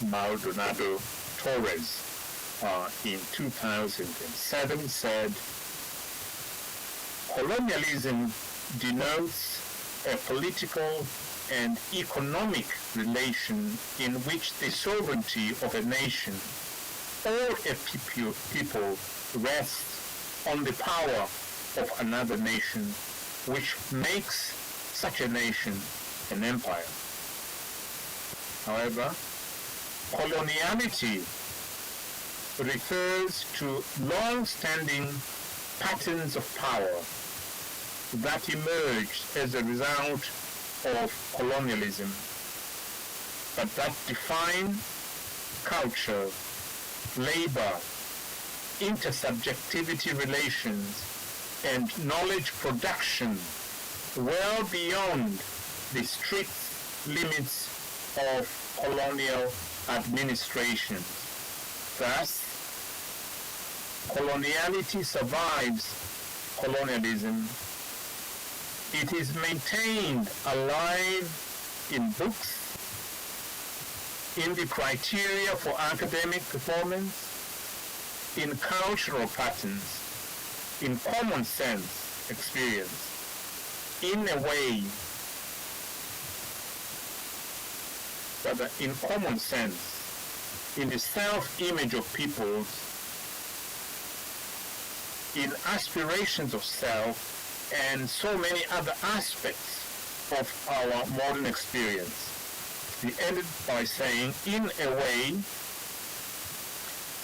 Maldonado Torres, in 2007 said, colonialism denotes a political and economic relation in which the sovereignty of a nation or a people rests on the power of another nation, which makes such a nation an empire. However, coloniality refers to long-standing patterns of power that emerged as a result of colonialism, but that define culture, labor, intersubjectivity relations, and knowledge production well beyond the strict limits of colonial administration. Thus, coloniality survives colonialism. It is maintained alive in books, in the criteria for academic performance, in cultural patterns, in common sense experience, in a way that in common sense, in the self-image of peoples, in aspirations of self, and so many other aspects of our modern experience. He ended by saying, in a way,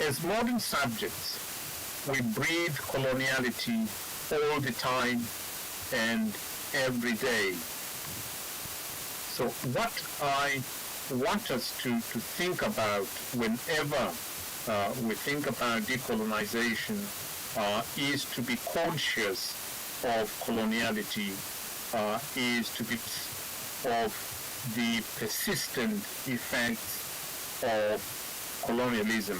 as modern subjects, we breathe coloniality all the time and every day. So what I want us to think about whenever we think about decolonization is to be conscious of coloniality, is to be of the persistent effects of colonialism.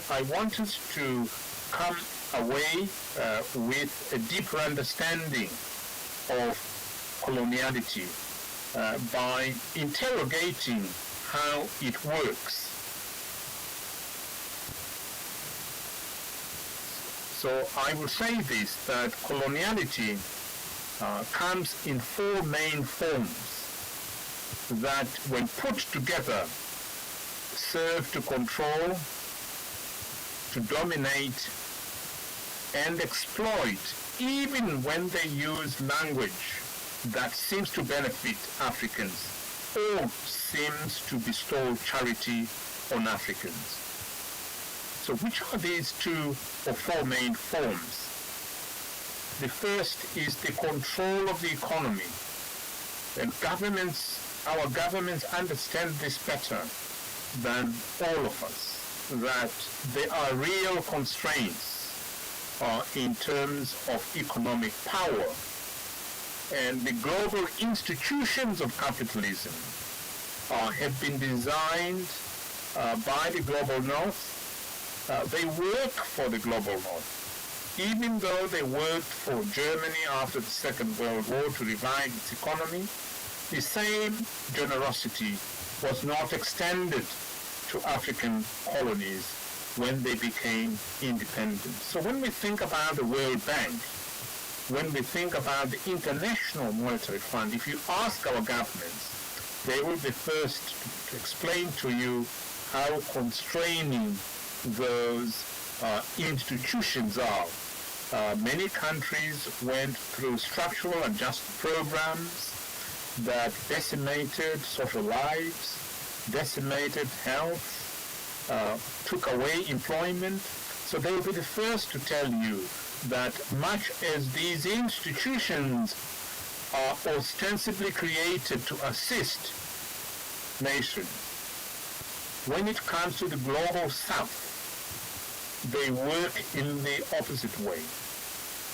I want us to come away with a deeper understanding of coloniality by interrogating how it works. So I will say this, that coloniality comes in four main forms that, when put together, serve to control, to dominate, and exploit, even when they use language that seems to benefit Africans or seems to bestow charity on Africans. So which are these two or four main forms? The first is the control of the economy. And our governments understand this better than all of us, that there are real constraints in terms of economic power. And the global institutions of capitalism have been designed by the global north. They work for the global north. Even though they worked for Germany after the Second World War to revive its economy, the same generosity was not extended to African colonies when they became independent. So when we think about the World Bank, when we think about the International Monetary Fund, if you ask our governments, they will be first to explain to you how constraining those institutions are. Many countries went through structural adjustment programs that decimated social lives, decimated health, took away employment. So they will be the first to tell you that much as these institutions are ostensibly created to assist nations, when it comes to the global south, they work in the opposite way.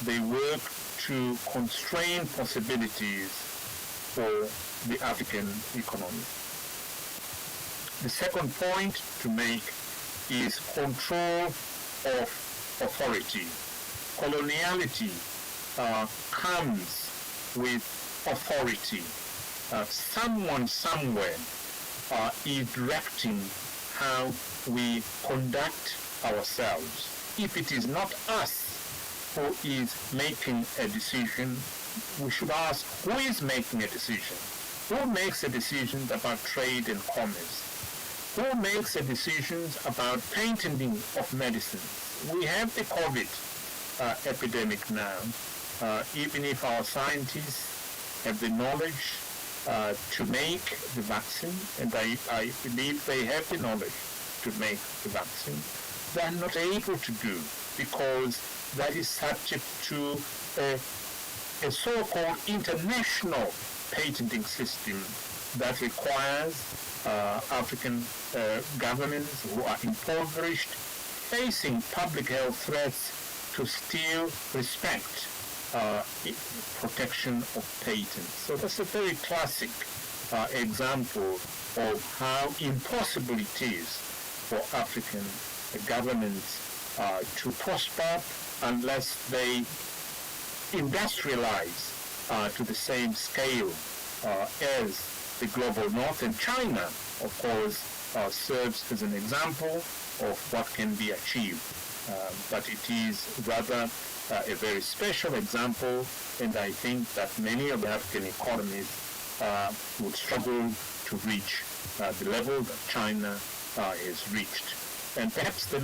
They work to constrain possibilities for the African economy. The second point to make is control of authority. Coloniality comes with authority. Someone somewhere is directing how we conduct ourselves. If it is not us who is making a decision, we should ask, who is making a decision? Who makes the decisions about trade and commerce? Who makes the decisions about patenting of medicines? We have the COVID epidemic now. Even if our scientists have the knowledge to make the vaccine, and I believe they have the knowledge to make the vaccine, they are not able to do, because that is subject to a so-called international patenting system that requires African governments who are impoverished, facing public health threats, to still respect protection of patents. So that's a very classic example of how impossible it is for African governments to prosper unless they industrialize to the same scale as the global north. And China, of course, serves as an example of what can be achieved. But it is rather a very special example, and I think that many of the African economies would struggle to reach the level that China has reached. And perhaps the